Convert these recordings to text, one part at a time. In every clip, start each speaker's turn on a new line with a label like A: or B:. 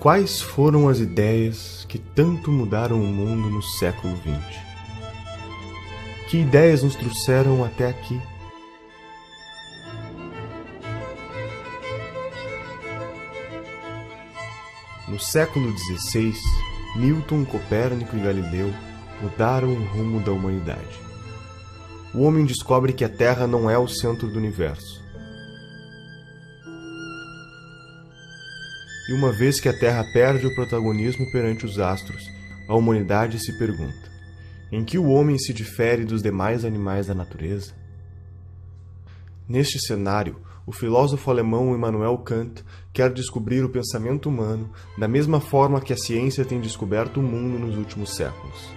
A: Quais foram as ideias que tanto mudaram o mundo no século XX? Que ideias nos trouxeram até aqui? No século XVI, Newton, Copérnico e Galileu mudaram o rumo da humanidade. O homem descobre que a Terra não é o centro do universo. E uma vez que a Terra perde o protagonismo perante os astros, a humanidade se pergunta: em que o homem se difere dos demais animais da natureza? Neste cenário, o filósofo alemão Immanuel Kant quer descobrir o pensamento humano da mesma forma que a ciência tem descoberto o mundo nos últimos séculos.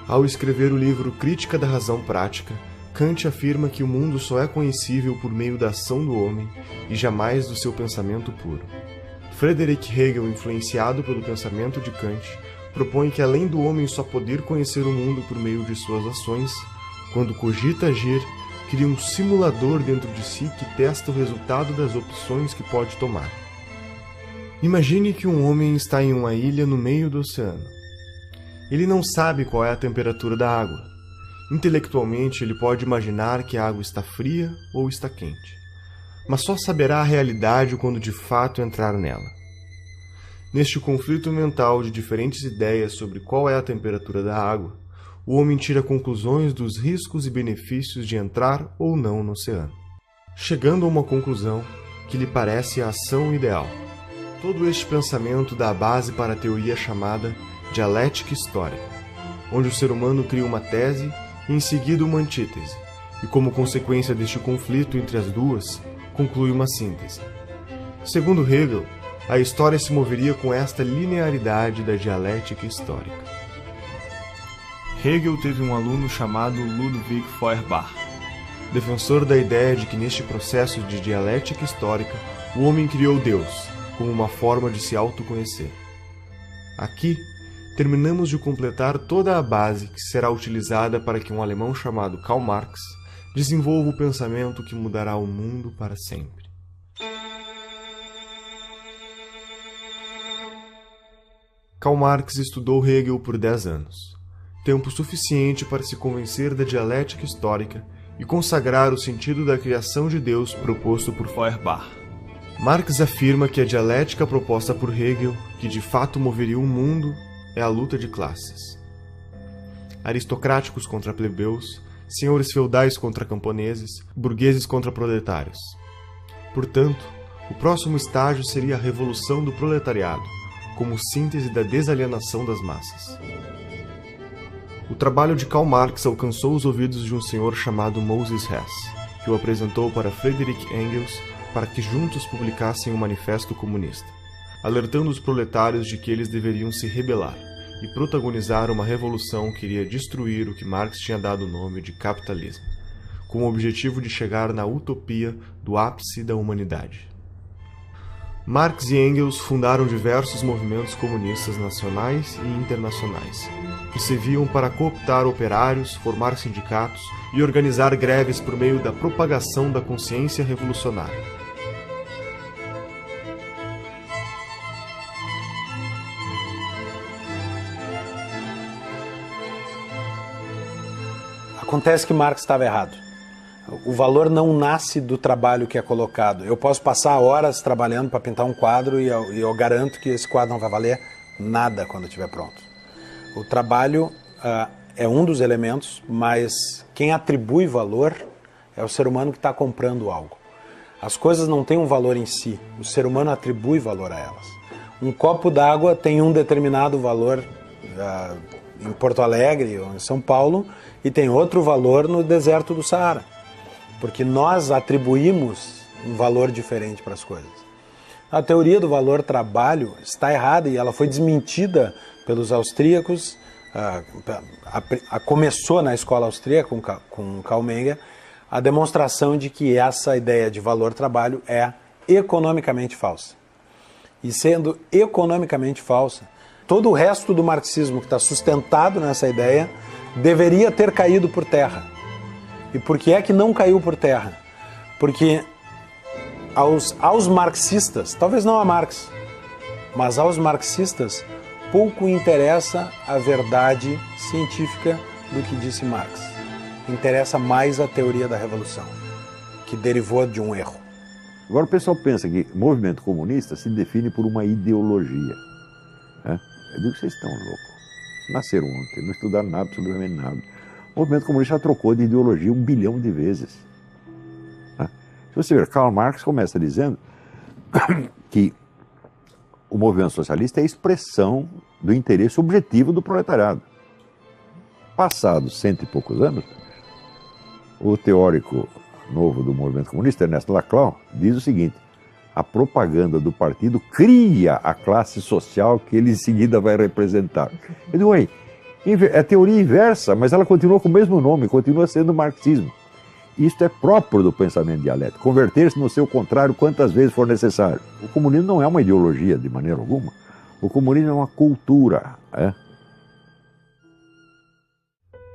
A: Ao escrever o livro Crítica da Razão Prática, Kant afirma que o mundo só é conhecível por meio da ação do homem e jamais do seu pensamento puro. Friedrich Hegel, influenciado pelo pensamento de Kant, propõe que além do homem só poder conhecer o mundo por meio de suas ações, quando cogita agir, cria um simulador dentro de si que testa o resultado das opções que pode tomar. Imagine que um homem está em uma ilha no meio do oceano. Ele não sabe qual é a temperatura da água. Intelectualmente, ele pode imaginar que a água está fria ou está quente, mas só saberá a realidade quando de fato entrar nela. Neste conflito mental de diferentes ideias sobre qual é a temperatura da água, o homem tira conclusões dos riscos e benefícios de entrar ou não no oceano, chegando a uma conclusão que lhe parece a ação ideal. Todo este pensamento dá a base para a teoria chamada dialética histórica, onde o ser humano cria uma tese e em seguida uma antítese, e como consequência deste conflito entre as duas, conclui uma síntese. Segundo Hegel, a história se moveria com esta linearidade da dialética histórica.
B: Hegel teve um aluno chamado Ludwig Feuerbach,
A: defensor da ideia de que neste processo de dialética histórica, o homem criou Deus como uma forma de se autoconhecer. Aqui, terminamos de completar toda a base que será utilizada para que um alemão chamado Karl Marx desenvolva o pensamento que mudará o mundo para sempre. Karl Marx estudou Hegel por 10 anos, tempo suficiente para se convencer da dialética histórica e consagrar o sentido da criação de Deus proposto por Feuerbach. Marx afirma que a dialética proposta por Hegel, que de fato moveria o mundo, é a luta de classes. Aristocráticos contra plebeus, senhores feudais contra camponeses, burgueses contra proletários. Portanto, o próximo estágio seria a revolução do proletariado, como síntese da desalienação das massas. O trabalho de Karl Marx alcançou os ouvidos de um senhor chamado Moses Hess, que o apresentou para Friedrich Engels para que juntos publicassem um manifesto comunista, alertando os proletários de que eles deveriam se rebelar e protagonizar uma revolução que iria destruir o que Marx tinha dado o nome de capitalismo, com o objetivo de chegar na utopia do ápice da humanidade. Marx e Engels fundaram diversos movimentos comunistas nacionais e internacionais, que serviam para cooptar operários, formar sindicatos e organizar greves por meio da propagação da consciência revolucionária.
C: Acontece que Marx estava errado. O valor não nasce do trabalho que é colocado. Eu posso passar horas trabalhando para pintar um quadro e eu garanto que esse quadro não vai valer nada quando estiver pronto. O trabalho é um dos elementos, mas quem atribui valor é o ser humano que está comprando algo. As coisas não têm um valor em si, o ser humano atribui valor a elas. Um copo d'água tem um determinado valor em Porto Alegre ou em São Paulo e tem outro valor no deserto do Saara, porque nós atribuímos um valor diferente para as coisas. A teoria do valor trabalho está errada e ela foi desmentida pelos austríacos, começou na escola austríaca com Karl Menger, a demonstração de que essa ideia de valor trabalho é economicamente falsa. E sendo economicamente falsa, todo o resto do marxismo que está sustentado nessa ideia deveria ter caído por terra. E por que é que não caiu por terra? Porque aos marxistas, talvez não a Marx, Mas aos marxistas pouco interessa a verdade científica do que disse Marx. Interessa mais a teoria da revolução, que derivou de um erro.
D: Agora o pessoal pensa que o movimento comunista se define por uma ideologia. Né? Eu digo que vocês estão loucos. Nasceram ontem, não estudaram nada, absolutamente nada. O movimento comunista já trocou de ideologia 1 bilhão de vezes. Né? Se você ver, Karl Marx começa dizendo que o movimento socialista é a expressão do interesse objetivo do proletariado. Passados 100 e poucos anos, o teórico novo do movimento comunista, Ernesto Laclau, diz o seguinte: a propaganda do partido cria a classe social que ele em seguida vai representar. Eu digo, é teoria inversa, mas ela continua com o mesmo nome, continua sendo marxismo. Isto é próprio do pensamento dialético, converter-se no seu contrário quantas vezes for necessário. O comunismo não é uma ideologia de maneira alguma, o comunismo é uma cultura.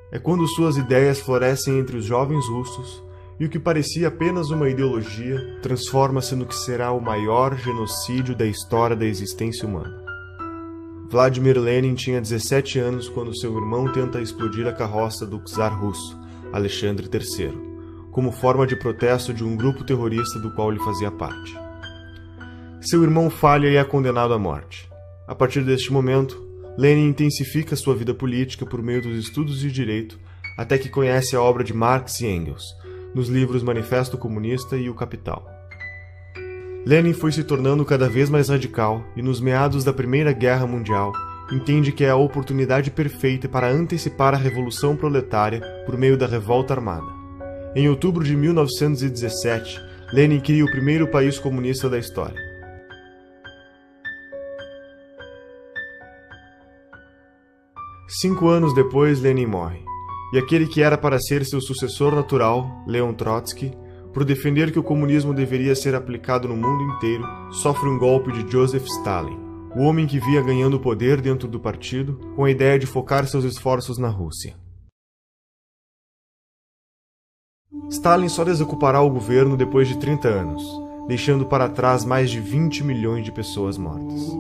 A: É quando suas ideias florescem entre os jovens russos e o que parecia apenas uma ideologia transforma-se no que será o maior genocídio da história da existência humana. Vladimir Lenin tinha 17 anos quando seu irmão tenta explodir a carroça do czar russo, Alexandre III, como forma de protesto de um grupo terrorista do qual ele fazia parte. Seu irmão falha e é condenado à morte. A partir deste momento, Lenin intensifica sua vida política por meio dos estudos de direito, até que conhece a obra de Marx e Engels, nos livros Manifesto Comunista e O Capital. Lenin foi se tornando cada vez mais radical e, nos meados da Primeira Guerra Mundial, entende que é a oportunidade perfeita para antecipar a Revolução Proletária por meio da revolta armada. Em outubro de 1917, Lenin cria o primeiro país comunista da história. Cinco anos depois, Lenin morre, e aquele que era para ser seu sucessor natural, Leon Trotsky, por defender que o comunismo deveria ser aplicado no mundo inteiro, sofre um golpe de Joseph Stalin, o homem que via ganhando poder dentro do partido, com a ideia de focar seus esforços na Rússia. Stalin só desocupará o governo depois de 30 anos, deixando para trás mais de 20 milhões de pessoas mortas.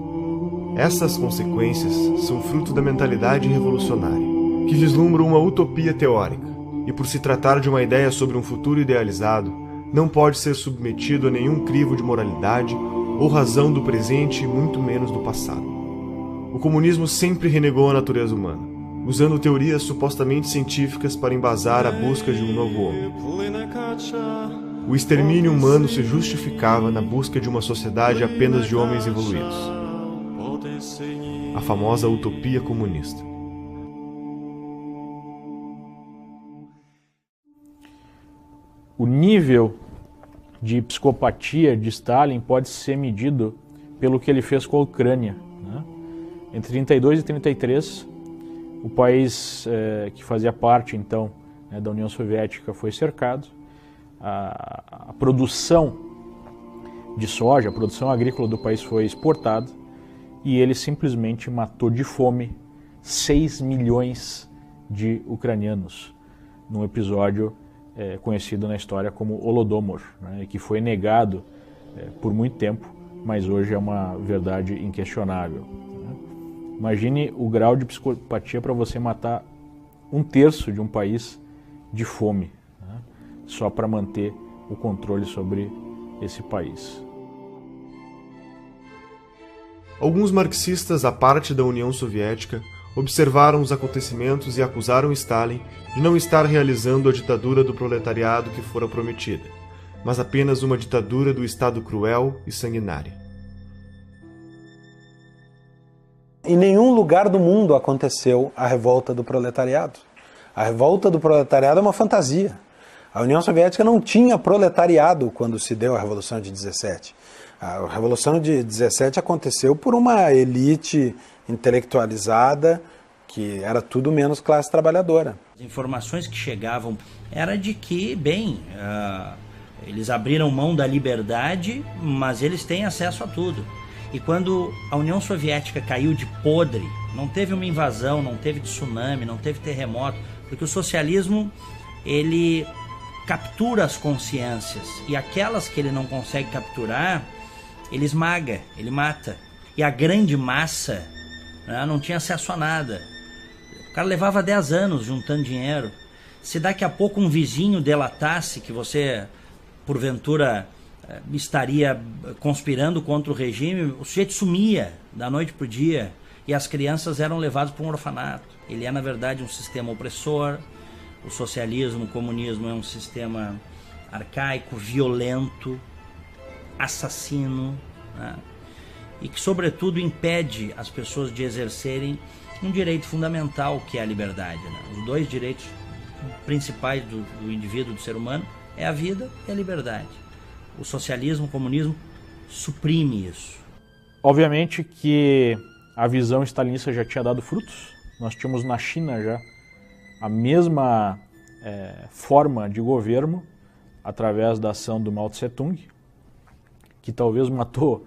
A: Essas consequências são fruto da mentalidade revolucionária, que vislumbra uma utopia teórica, e por se tratar de uma ideia sobre um futuro idealizado, não pode ser submetido a nenhum crivo de moralidade ou razão do presente e muito menos do passado. O comunismo sempre renegou a natureza humana, usando teorias supostamente científicas para embasar a busca de um novo homem. O extermínio humano se justificava na busca de uma sociedade apenas de homens evoluídos. A famosa utopia comunista.
E: O nível de psicopatia de Stalin pode ser medido pelo que ele fez com a Ucrânia. Né? Entre 32 e 33, o país que fazia parte, então, da União Soviética foi cercado. A produção de soja, a produção agrícola do país foi exportada e ele simplesmente matou de fome 6 milhões de ucranianos num episódio conhecido na história como Holodomor, né, que foi negado por muito tempo, mas hoje é uma verdade inquestionável. Né? Imagine o grau de psicopatia para você matar 1/3 de um país de fome, né, só para manter o controle sobre esse país.
A: Alguns marxistas, à parte da União Soviética, observaram os acontecimentos e acusaram Stalin de não estar realizando a ditadura do proletariado que fora prometida, mas apenas uma ditadura do Estado cruel e sanguinária.
C: Em nenhum lugar do mundo aconteceu a revolta do proletariado. A revolta do proletariado é uma fantasia. A União Soviética não tinha proletariado quando se deu a Revolução de 17. A Revolução de 17 aconteceu por uma elite intelectualizada que era tudo menos classe trabalhadora.
F: As informações que chegavam era de que, eles abriram mão da liberdade, mas eles têm acesso a tudo. E quando a União Soviética caiu de podre, não teve uma invasão, não teve tsunami, não teve terremoto, porque o socialismo, ele captura as consciências, e aquelas que ele não consegue capturar, ele esmaga, ele mata. E a grande massa, né, não tinha acesso a nada. O cara levava 10 anos juntando dinheiro. Se daqui a pouco um vizinho delatasse que você, porventura, estaria conspirando contra o regime, o sujeito sumia da noite para o dia e as crianças eram levadas para um orfanato. Ele é, na verdade, um sistema opressor. O socialismo, o comunismo é um sistema arcaico, violento, assassino, né? E que, sobretudo, impede as pessoas de exercerem um direito fundamental, que é a liberdade, né? Os dois direitos principais do indivíduo, do ser humano, é a vida e a liberdade. O socialismo, o comunismo suprime isso.
E: Obviamente que a visão stalinista já tinha dado frutos. Nós tínhamos na China já a mesma forma de governo através da ação do Mao Tse-tung, que talvez matou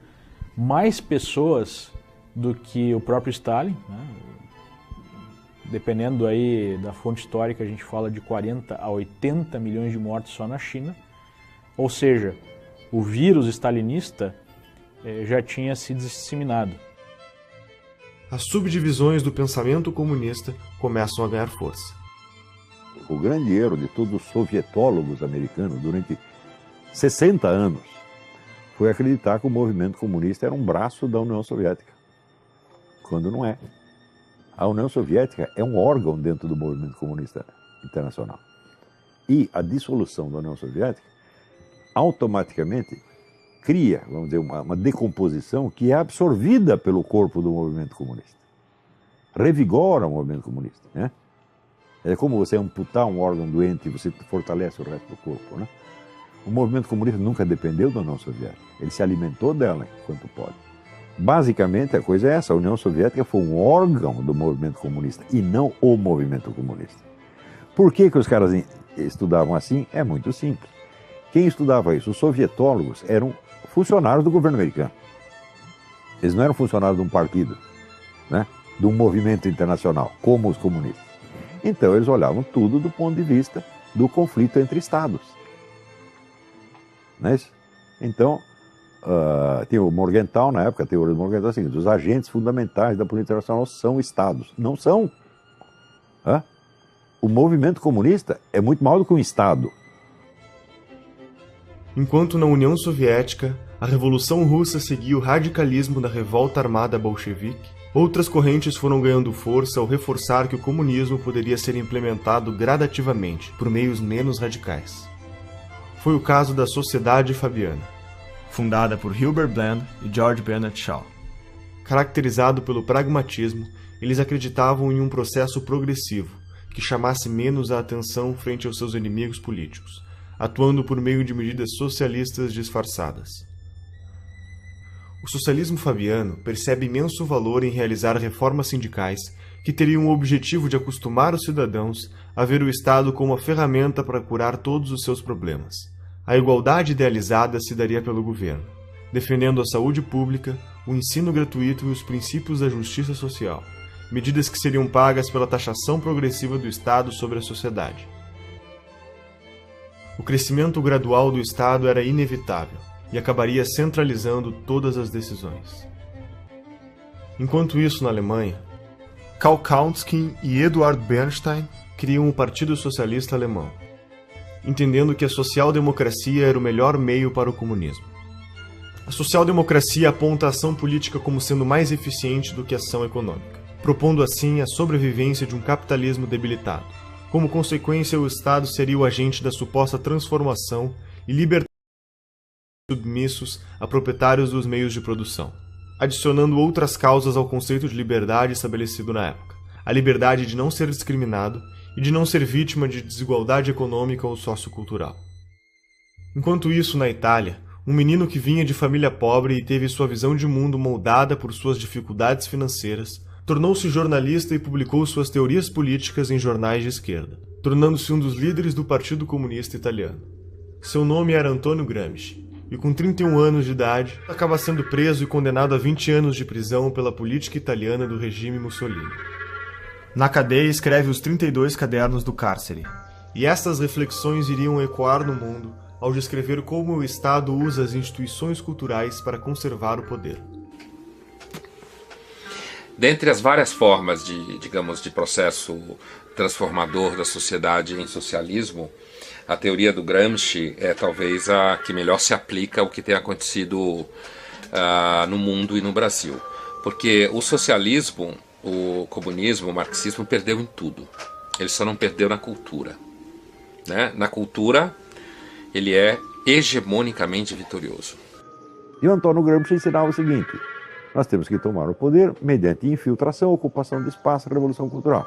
E: mais pessoas do que o próprio Stalin, né? Dependendo aí da fonte histórica, a gente fala de 40 a 80 milhões de mortes só na China. Ou seja, o vírus stalinista já tinha se disseminado.
A: As subdivisões do pensamento comunista começam a ganhar força.
D: O grande erro de todos os sovietólogos americanos durante 60 anos foi acreditar que o movimento comunista era um braço da União Soviética, quando não é. A União Soviética é um órgão dentro do movimento comunista internacional. E a dissolução da União Soviética automaticamente cria, vamos dizer, uma decomposição que é absorvida pelo corpo do movimento comunista. Revigora o movimento comunista, né? É como você amputar um órgão doente e você fortalece o resto do corpo, né? O movimento comunista nunca dependeu da União Soviética. Ele se alimentou dela enquanto pode. Basicamente, a coisa é essa. A União Soviética foi um órgão do movimento comunista e não o movimento comunista. Por que os caras estudavam assim? É muito simples. Quem estudava isso? Os sovietólogos eram funcionários do governo americano. Eles não eram funcionários de um partido, né? De um movimento internacional, como os comunistas. Então, eles olhavam tudo do ponto de vista do conflito entre Estados. Não é isso? Então, tem o Morgenthau, na época, a teoria do Morgenthau é a seguinte: os agentes fundamentais da política internacional são Estados. Não são. O movimento comunista é muito maior do que um Estado.
A: Enquanto na União Soviética, a Revolução Russa seguia o radicalismo da revolta armada bolchevique, outras correntes foram ganhando força ao reforçar que o comunismo poderia ser implementado gradativamente, por meios menos radicais. Foi o caso da Sociedade Fabiana,
B: fundada por Hilbert Bland e George Bernard Shaw.
A: Caracterizado pelo pragmatismo, eles acreditavam em um processo progressivo, que chamasse menos a atenção frente aos seus inimigos políticos, atuando por meio de medidas socialistas disfarçadas. O socialismo fabiano percebe imenso valor em realizar reformas sindicais que teriam o objetivo de acostumar os cidadãos a ver o Estado como uma ferramenta para curar todos os seus problemas. A igualdade idealizada se daria pelo governo, defendendo a saúde pública, o ensino gratuito e os princípios da justiça social, medidas que seriam pagas pela taxação progressiva do Estado sobre a sociedade. O crescimento gradual do Estado era inevitável e acabaria centralizando todas as decisões. Enquanto isso, na Alemanha, Karl Kautsky e Eduard Bernstein criam o Partido Socialista Alemão, entendendo que a social-democracia era o melhor meio para o comunismo. A social-democracia aponta a ação política como sendo mais eficiente do que a ação econômica, propondo assim a sobrevivência de um capitalismo debilitado. Como consequência, o Estado seria o agente da suposta transformação e libertação submissos a proprietários dos meios de produção, adicionando outras causas ao conceito de liberdade estabelecido na época: a liberdade de não ser discriminado e de não ser vítima de desigualdade econômica ou sociocultural. Enquanto isso, na Itália, um menino que vinha de família pobre e teve sua visão de mundo moldada por suas dificuldades financeiras, tornou-se jornalista e publicou suas teorias políticas em jornais de esquerda, tornando-se um dos líderes do Partido Comunista Italiano. Seu nome era Antonio Gramsci, e com 31 anos de idade, acaba sendo preso e condenado a 20 anos de prisão pela política italiana do regime Mussolini.
B: Na cadeia, escreve os 32 cadernos do cárcere.
A: E estas reflexões iriam ecoar no mundo ao descrever como o Estado usa as instituições culturais para conservar o poder.
G: Dentre as várias formas de processo transformador da sociedade em socialismo, a teoria do Gramsci é talvez a que melhor se aplica ao que tem acontecido no mundo e no Brasil. Porque o socialismo, o comunismo, o marxismo perdeu em tudo. Ele só não perdeu na cultura. Né? Na cultura, ele é hegemonicamente vitorioso.
D: E o Antônio Gramsci ensinava o seguinte: nós temos que tomar o poder mediante infiltração, ocupação de espaço, revolução cultural.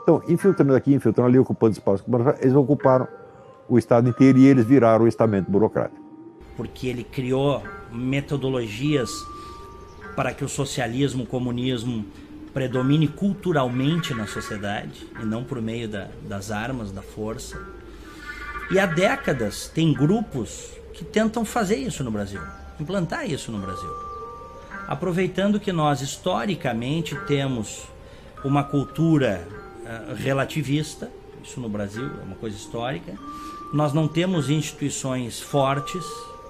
D: Então, infiltrando aqui, infiltrando ali, ocupando espaço, eles ocuparam o Estado inteiro e eles viraram o estamento burocrático.
F: Porque ele criou metodologias para que o socialismo, o comunismo predomine culturalmente na sociedade e não por meio das armas, da força. E há décadas tem grupos que tentam fazer isso no Brasil, implantar isso no Brasil. Aproveitando que nós historicamente temos uma cultura relativista, isso no Brasil é uma coisa histórica, nós não temos instituições fortes,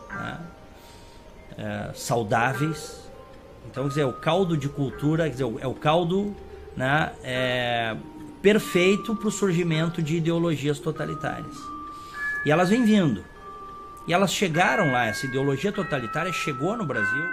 F: né, saudáveis. Então, quer dizer, o caldo de cultura, quer dizer, é o caldo, né, perfeito para o surgimento de ideologias totalitárias. E elas vêm vindo. E elas chegaram lá, essa ideologia totalitária chegou no Brasil.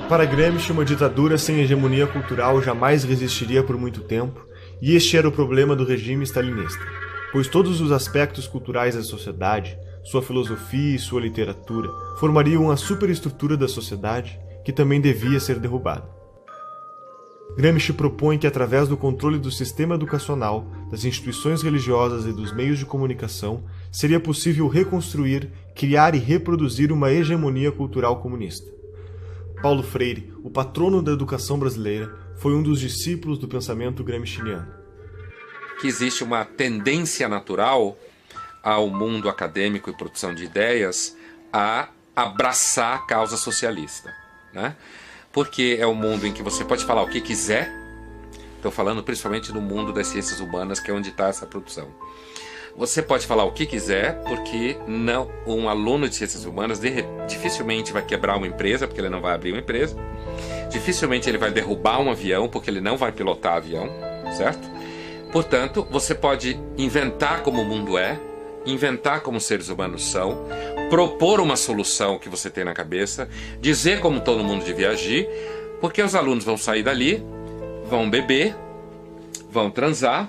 A: Para Gramsci, uma ditadura sem hegemonia cultural jamais resistiria por muito tempo, e este era o problema do regime stalinista, pois todos os aspectos culturais da sociedade, sua filosofia e sua literatura, formariam a superestrutura da sociedade que também devia ser derrubada. Gramsci propõe que, através do controle do sistema educacional, das instituições religiosas e dos meios de comunicação, seria possível reconstruir, criar e reproduzir uma hegemonia cultural comunista. Paulo Freire, o patrono da educação brasileira, foi um dos discípulos do pensamento gramsciano.
G: Que existe uma tendência natural ao mundo acadêmico e produção de ideias a abraçar a causa socialista, né? Porque é um mundo em que você pode falar o que quiser. Estou falando principalmente no mundo das ciências humanas, que é onde está essa produção. Você pode falar o que quiser, porque não, um aluno de ciências humanas dificilmente vai quebrar uma empresa, porque ele não vai abrir uma empresa. Dificilmente ele vai derrubar um avião, porque ele não vai pilotar avião, certo? Portanto, você pode inventar como o mundo é, inventar como os seres humanos são, propor uma solução que você tem na cabeça, dizer como todo mundo devia agir, porque os alunos vão sair dali, vão beber, vão transar,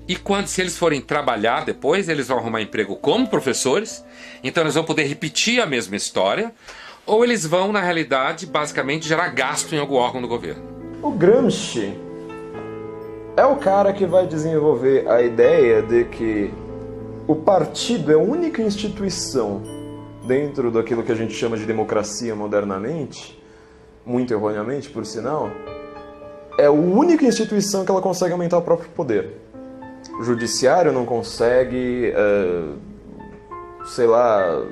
G: e se eles forem trabalhar depois, eles vão arrumar emprego como professores, então eles vão poder repetir a mesma história, ou eles vão, na realidade, basicamente gerar gasto em algum órgão do governo.
H: O Gramsci é o cara que vai desenvolver a ideia de que o partido é a única instituição dentro daquilo que a gente chama de democracia modernamente, muito erroneamente, por sinal, é a única instituição que ela consegue aumentar o próprio poder. O judiciário não consegue, sei lá,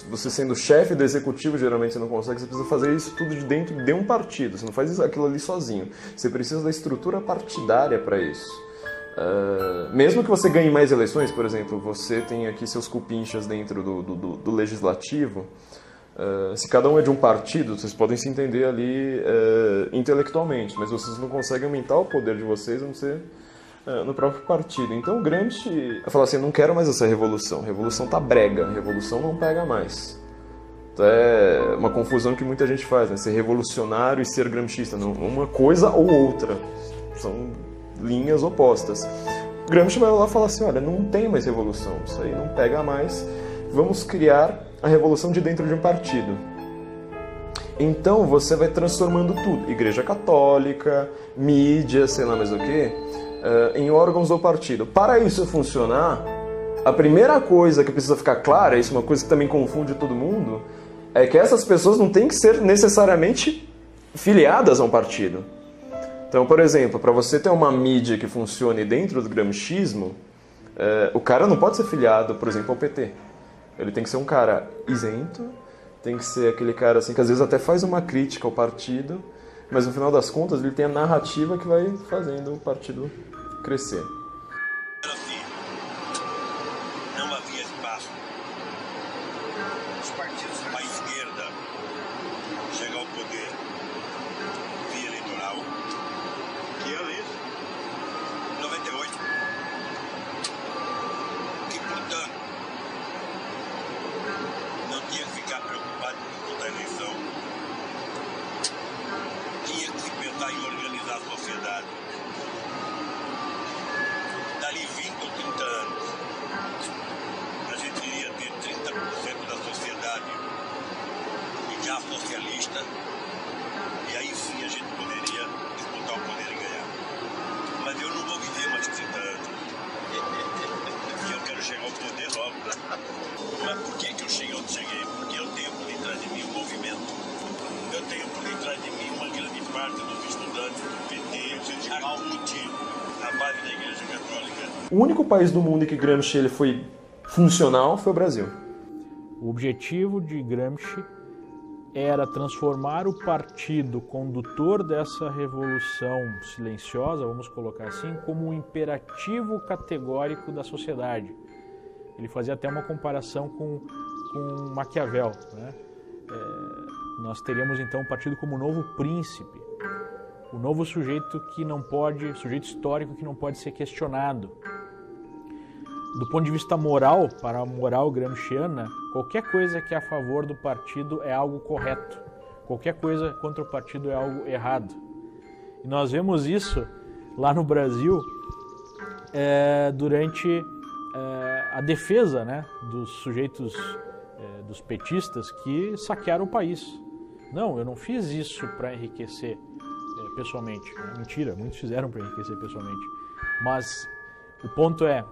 H: você sendo chefe do executivo geralmente você não consegue, você precisa fazer isso tudo de dentro de um partido, você não faz aquilo ali sozinho, você precisa da estrutura partidária para isso. Mesmo que você ganhe mais eleições, por exemplo, você tem aqui seus cupinchas dentro do legislativo, se cada um é de um partido, vocês podem se entender ali intelectualmente, mas vocês não conseguem aumentar o poder de vocês, a não ser no próprio partido. Então o Gramsci fala assim, eu não quero mais essa revolução, revolução tá brega, revolução não pega mais. Então é uma confusão que muita gente faz, né? Ser revolucionário e ser gramscista, não, uma coisa ou outra, são linhas opostas. O Gramsci vai lá e fala assim, olha, não tem mais revolução, isso aí não pega mais, vamos criar a revolução de dentro de um partido. Então você vai transformando tudo, Igreja Católica, mídia, sei lá mais o que, em órgãos do partido. Para isso funcionar, a primeira coisa que precisa ficar clara, isso é uma coisa que também confunde todo mundo, é que essas pessoas não têm que ser necessariamente filiadas a um partido. Então, por exemplo, para você ter uma mídia que funcione dentro do gramscismo, o cara não pode ser filiado, por exemplo, ao PT. Ele tem que ser um cara isento, tem que ser aquele cara assim que às vezes até faz uma crítica ao partido, mas no final das contas ele tem a narrativa que vai fazendo o partido crescer.
I: a esquerda chega ao poder via eleitoral, que é a lei 98, que, portanto, não tinha que ficar preocupado com toda a eleição, tinha que se pensar em organizar a sociedade. Dali 20 ou 30 anos, a gente iria ter 30% da sociedade já socialista, e aí sim a gente poderia disputar o poder e ganhar. Mas eu não vou viver mais 30 anos. E eu quero chegar ao poder logo. Mas por que eu cheguei onde cheguei? Porque eu tenho por detrás de mim um movimento. Eu tenho por detrás de mim uma grande parte dos estudantes do PT, há um motivo, a base da Igreja Católica.
H: O único país do mundo em que Gramsci ele foi funcional foi o Brasil.
E: O objetivo de Gramsci era transformar o partido condutor dessa revolução silenciosa, vamos colocar assim, como um imperativo categórico da sociedade. Ele fazia até uma comparação com Maquiavel, né? Nós teríamos então o partido como o novo príncipe, o novo sujeito sujeito histórico que não pode ser questionado. Do ponto de vista moral, para a moral gramsciana, qualquer coisa que é a favor do partido é algo correto. Qualquer coisa contra o partido é algo errado. E nós vemos isso lá no Brasil durante a defesa, né, dos sujeitos, dos petistas que saquearam o país. Não, eu não fiz isso para enriquecer pessoalmente. Mentira, muitos fizeram para enriquecer pessoalmente. Mas o ponto é,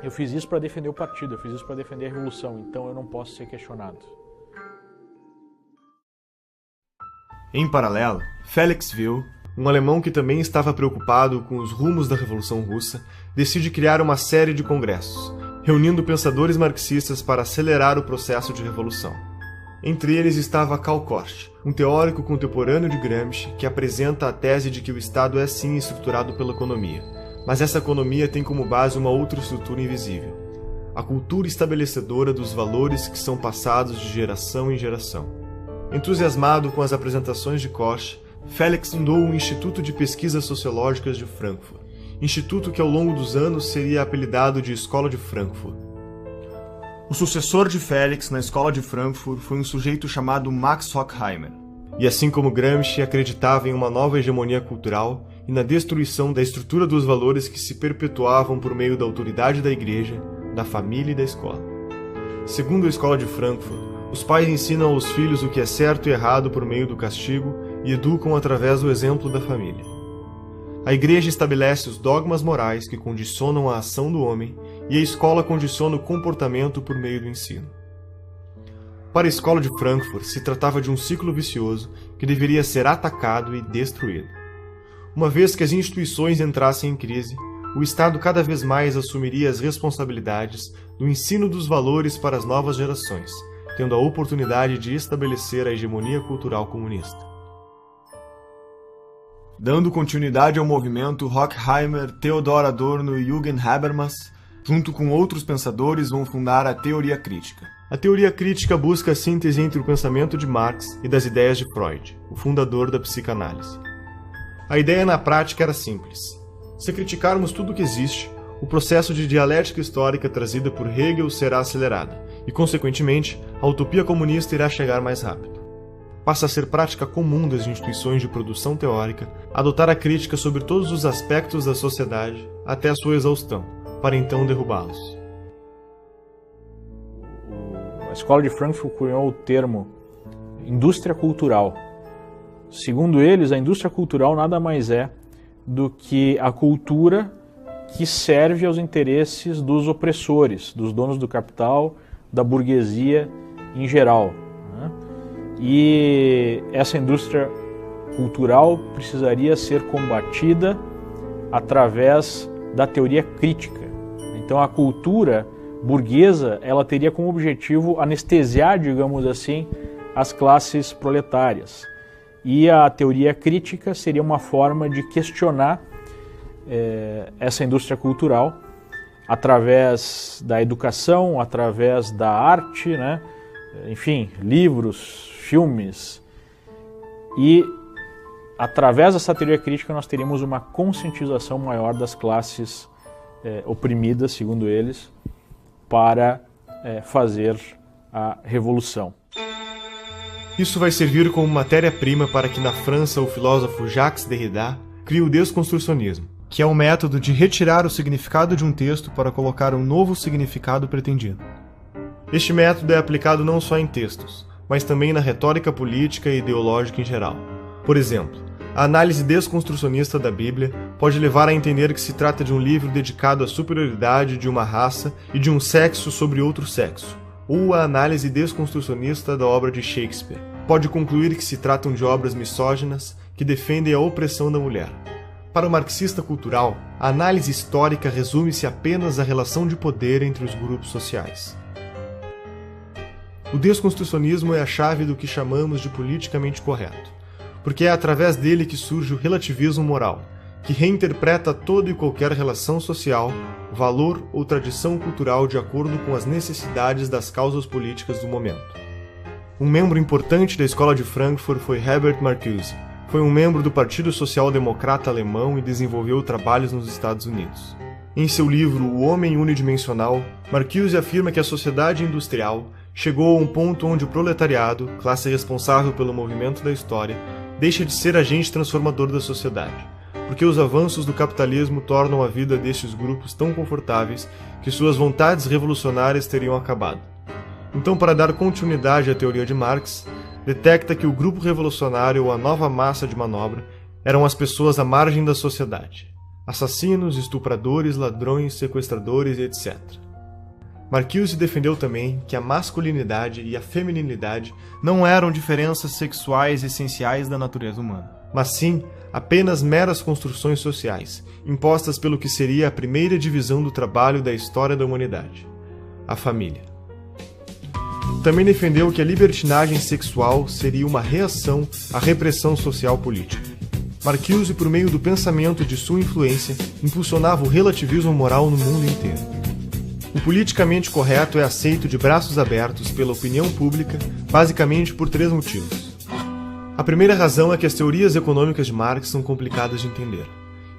E: eu fiz isso para defender o partido, eu fiz isso para defender a revolução, então eu não posso ser questionado.
A: Em paralelo, Felix Wiel, um alemão que também estava preocupado com os rumos da Revolução Russa, decide criar uma série de congressos, reunindo pensadores marxistas para acelerar o processo de revolução. Entre eles estava Karl Korsch, um teórico contemporâneo de Gramsci que apresenta a tese de que o Estado é sim estruturado pela economia, mas essa economia tem como base uma outra estrutura invisível, a cultura estabelecedora dos valores que são passados de geração em geração. Entusiasmado com as apresentações de Korsch, Felix fundou o Instituto de Pesquisas Sociológicas de Frankfurt, instituto que ao longo dos anos seria apelidado de Escola de Frankfurt.
B: O sucessor de Felix na Escola de Frankfurt foi um sujeito chamado Max Horkheimer.
A: E assim como Gramsci acreditava em uma nova hegemonia cultural e na destruição da estrutura dos valores que se perpetuavam por meio da autoridade da igreja, da família e da escola. Segundo a Escola de Frankfurt, os pais ensinam aos filhos o que é certo e errado por meio do castigo e educam através do exemplo da família. A igreja estabelece os dogmas morais que condicionam a ação do homem e a escola condiciona o comportamento por meio do ensino. Para a Escola de Frankfurt, se tratava de um ciclo vicioso que deveria ser atacado e destruído. Uma vez que as instituições entrassem em crise, o Estado cada vez mais assumiria as responsabilidades do ensino dos valores para as novas gerações, tendo a oportunidade de estabelecer a hegemonia cultural comunista.
B: Dando continuidade ao movimento, Horkheimer, Theodor Adorno e Jürgen Habermas, junto com outros pensadores, vão fundar a teoria crítica.
A: A teoria crítica busca a síntese entre o pensamento de Marx e das ideias de Freud, o fundador da psicanálise. A ideia na prática era simples. Se criticarmos tudo o que existe, o processo de dialética histórica trazida por Hegel será acelerado, e, consequentemente, a utopia comunista irá chegar mais rápido. Passa a ser prática comum das instituições de produção teórica adotar a crítica sobre todos os aspectos da sociedade até a sua exaustão, para então derrubá-los.
E: A Escola de Frankfurt cunhou o termo indústria cultural. Segundo eles, a indústria cultural nada mais é do que a cultura que serve aos interesses dos opressores, dos donos do capital, da burguesia em geral. E essa indústria cultural precisaria ser combatida através da teoria crítica. Então a cultura burguesa, ela teria como objetivo anestesiar, digamos assim, as classes proletárias. E a teoria crítica seria uma forma de questionar essa indústria cultural através da educação, através da arte, né? enfim, livros, filmes. E através dessa teoria crítica nós teríamos uma conscientização maior das classes oprimidas, segundo eles, para fazer a revolução.
A: Isso vai servir como matéria-prima para que na França o filósofo Jacques Derrida crie o desconstrucionismo, que é um método de retirar o significado de um texto para colocar um novo significado pretendido. Este método é aplicado não só em textos, mas também na retórica política e ideológica em geral. Por exemplo, a análise desconstrucionista da Bíblia pode levar a entender que se trata de um livro dedicado à superioridade de uma raça e de um sexo sobre outro sexo, ou a análise desconstrucionista da obra de Shakespeare pode concluir que se tratam de obras misóginas que defendem a opressão da mulher. Para o marxista cultural, a análise histórica resume-se apenas à relação de poder entre os grupos sociais. O desconstrucionismo é a chave do que chamamos de politicamente correto, porque é através dele que surge o relativismo moral, que reinterpreta toda e qualquer relação social, valor ou tradição cultural de acordo com as necessidades das causas políticas do momento. Um membro importante da Escola de Frankfurt foi Herbert Marcuse. Foi um membro do Partido Social Democrata Alemão e desenvolveu trabalhos nos Estados Unidos. Em seu livro O Homem Unidimensional, Marcuse afirma que a sociedade industrial chegou a um ponto onde o proletariado, classe responsável pelo movimento da história, deixa de ser agente transformador da sociedade, porque os avanços do capitalismo tornam a vida destes grupos tão confortáveis que suas vontades revolucionárias teriam acabado. Então, para dar continuidade à teoria de Marx, detecta que o grupo revolucionário ou a nova massa de manobra eram as pessoas à margem da sociedade, assassinos, estupradores, ladrões, sequestradores, etc. Marcuse defendeu também que a masculinidade e a feminilidade não eram diferenças sexuais essenciais da natureza humana, mas sim apenas meras construções sociais, impostas pelo que seria a primeira divisão do trabalho da história da humanidade, a família. Também defendeu que a libertinagem sexual seria uma reação à repressão social política. Marcuse, por meio do pensamento de sua influência, impulsionava o relativismo moral no mundo inteiro. O politicamente correto é aceito de braços abertos pela opinião pública, basicamente por 3 motivos. A primeira razão é que as teorias econômicas de Marx são complicadas de entender,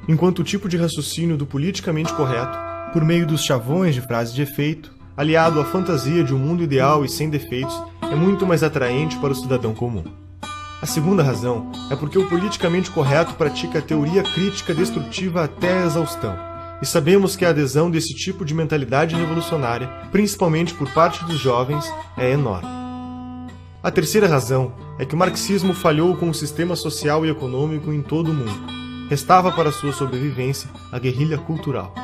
A: enquanto o tipo de raciocínio do politicamente correto, por meio dos chavões de frases de efeito, aliado à fantasia de um mundo ideal e sem defeitos, é muito mais atraente para o cidadão comum. A segunda razão é porque o politicamente correto pratica a teoria crítica destrutiva até a exaustão, e sabemos que a adesão desse tipo de mentalidade revolucionária, principalmente por parte dos jovens, é enorme. A terceira razão é que o marxismo falhou com o sistema social e econômico em todo o mundo. Restava para sua sobrevivência a guerrilha cultural.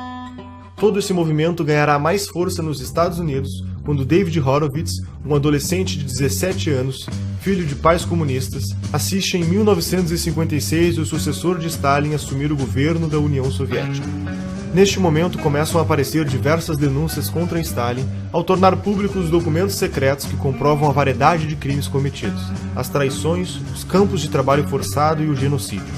A: Todo esse movimento ganhará mais força nos Estados Unidos quando David Horowitz, um adolescente de 17 anos, filho de pais comunistas, assiste em 1956 o sucessor de Stalin assumir o governo da União Soviética. Neste momento começam a aparecer diversas denúncias contra Stalin ao tornar públicos os documentos secretos que comprovam a variedade de crimes cometidos, as traições, os campos de trabalho forçado e o genocídio.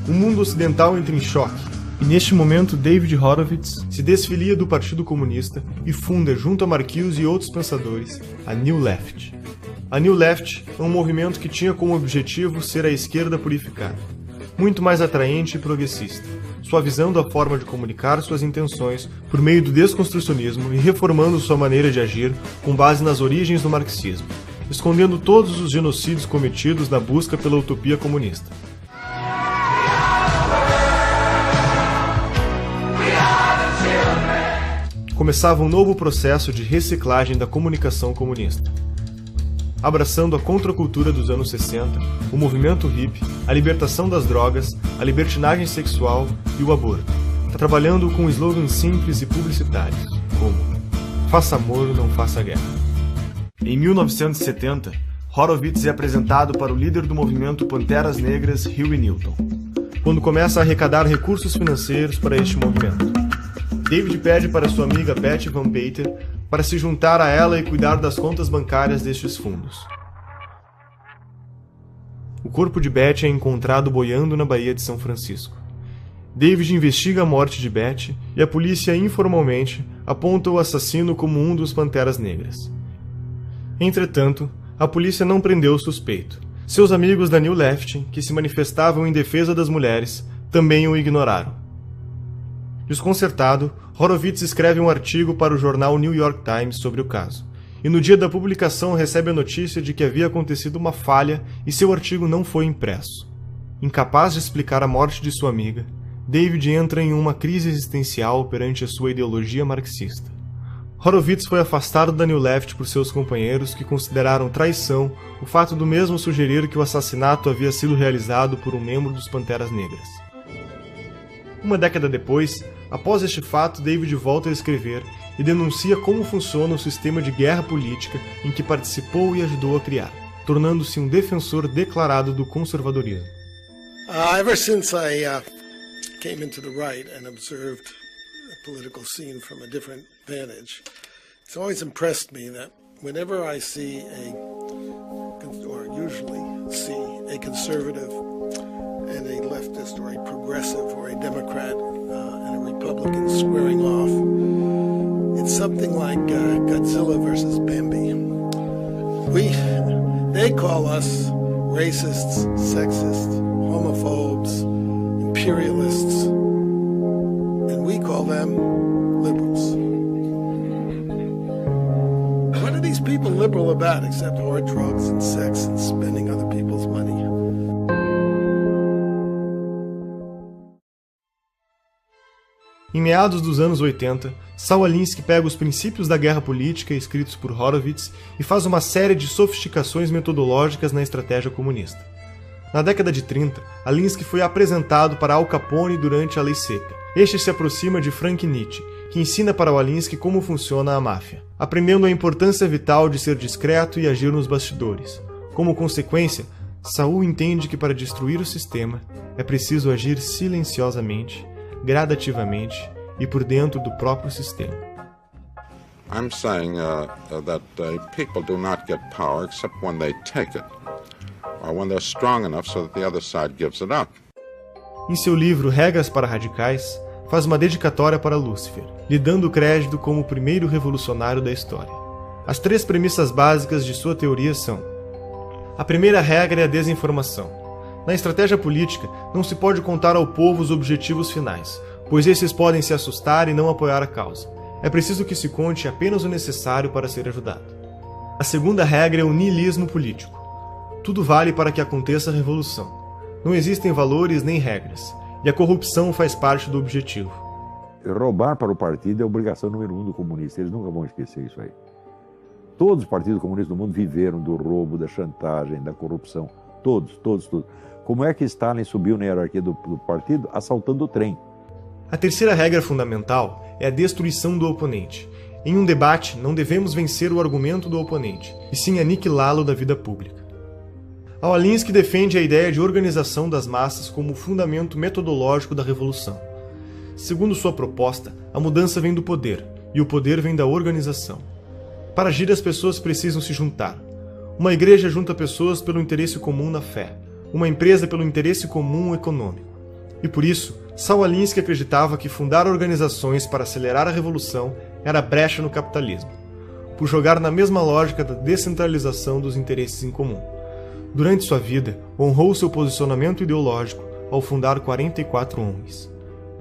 A: O mundo ocidental entra em choque. E neste momento, David Horowitz se desfilia do Partido Comunista e funda, junto a Marcuse e outros pensadores, a New Left. A New Left é um movimento que tinha como objetivo ser a esquerda purificada, muito mais atraente e progressista, suavizando a forma de comunicar suas intenções por meio do desconstrucionismo e reformando sua maneira de agir com base nas origens do marxismo, escondendo todos os genocídios cometidos na busca pela utopia comunista. Começava um novo processo de reciclagem da comunicação comunista. Abraçando a contracultura dos anos 60, o movimento hippie, a libertação das drogas, a libertinagem sexual e o aborto, trabalhando com slogans simples e publicitários, como "Faça amor, não faça guerra". Em 1970, Horowitz é apresentado para o líder do movimento Panteras Negras, Huey Newton, quando começa a arrecadar recursos financeiros para este movimento. David pede para sua amiga Betty Van Pater para se juntar a ela e cuidar das contas bancárias destes fundos. O corpo de Betty é encontrado boiando na Baía de São Francisco. David investiga a morte de Betty e a polícia informalmente aponta o assassino como um dos Panteras Negras. Entretanto, a polícia não prendeu o suspeito. Seus amigos da New Left, que se manifestavam em defesa das mulheres, também o ignoraram. Desconcertado, Horowitz escreve um artigo para o jornal New York Times sobre o caso, e no dia da publicação recebe a notícia de que havia acontecido uma falha e seu artigo não foi impresso. Incapaz de explicar a morte de sua amiga, David entra em uma crise existencial perante a sua ideologia marxista. Horowitz foi afastado da New Left por seus companheiros, que consideraram traição o fato do mesmo sugerir que o assassinato havia sido realizado por um membro dos Panteras Negras. Uma década depois, após este fato, David volta a escrever e denuncia como funciona o sistema de guerra política em que participou e ajudou a criar, tornando-se um defensor declarado do conservadorismo.
J: Ever since I came into the right and observed the political scene from a different vantage, it's always impressed me that whenever I see or usually see a conservative and a leftist or a progressive or a Democrat and a Republican squaring off, it's something like Godzilla versus Bambi. They call us racists, sexists, homophobes, imperialists, and we call them liberals. What are these people liberal about except war, drugs, and sex and spending other people's money?
A: Em meados dos anos 80, Saul Alinsky pega os princípios da guerra política escritos por Horowitz e faz uma série de sofisticações metodológicas na estratégia comunista. Na década de 30, Alinsky foi apresentado para Al Capone durante a Lei Seca. Este se aproxima de Frank Nietzsche, que ensina para o Alinsky como funciona a máfia, aprendendo a importância vital de ser discreto e agir nos bastidores. Como consequência, Saul entende que para destruir o sistema é preciso agir silenciosamente, gradativamente e por dentro do próprio sistema.
K: I'm saying that people do not get power except when they take it, or when they're strong enough so that the other side gives it up.
A: Em seu livro Regras para Radicais, faz uma dedicatória para Lúcifer, lhe dando crédito como o primeiro revolucionário da história. As 3 premissas básicas de sua teoria são: a primeira regra é a desinformação. Na estratégia política, não se pode contar ao povo os objetivos finais, pois esses podem se assustar e não apoiar a causa. É preciso que se conte apenas o necessário para ser ajudado. A segunda regra é o niilismo político. Tudo vale para que aconteça a revolução. Não existem valores nem regras, e a corrupção faz parte do objetivo.
D: Roubar para o partido é a obrigação número 1 do comunista, eles nunca vão esquecer isso aí. Todos os partidos comunistas do mundo viveram do roubo, da chantagem, da corrupção. Todos. Como é que Stalin subiu na hierarquia do partido? Assaltando o trem.
A: A terceira regra fundamental é a destruição do oponente. Em um debate, não devemos vencer o argumento do oponente, e sim aniquilá-lo da vida pública. Alinsky defende a ideia de organização das massas como o fundamento metodológico da revolução. Segundo sua proposta, a mudança vem do poder, e o poder vem da organização. Para agir, as pessoas precisam se juntar. Uma igreja junta pessoas pelo interesse comum na fé, uma empresa pelo interesse comum econômico. E por isso, Saul Alinsky acreditava que fundar organizações para acelerar a revolução era brecha no capitalismo, por jogar na mesma lógica da descentralização dos interesses em comum. Durante sua vida, honrou seu posicionamento ideológico ao fundar 44 ONGs.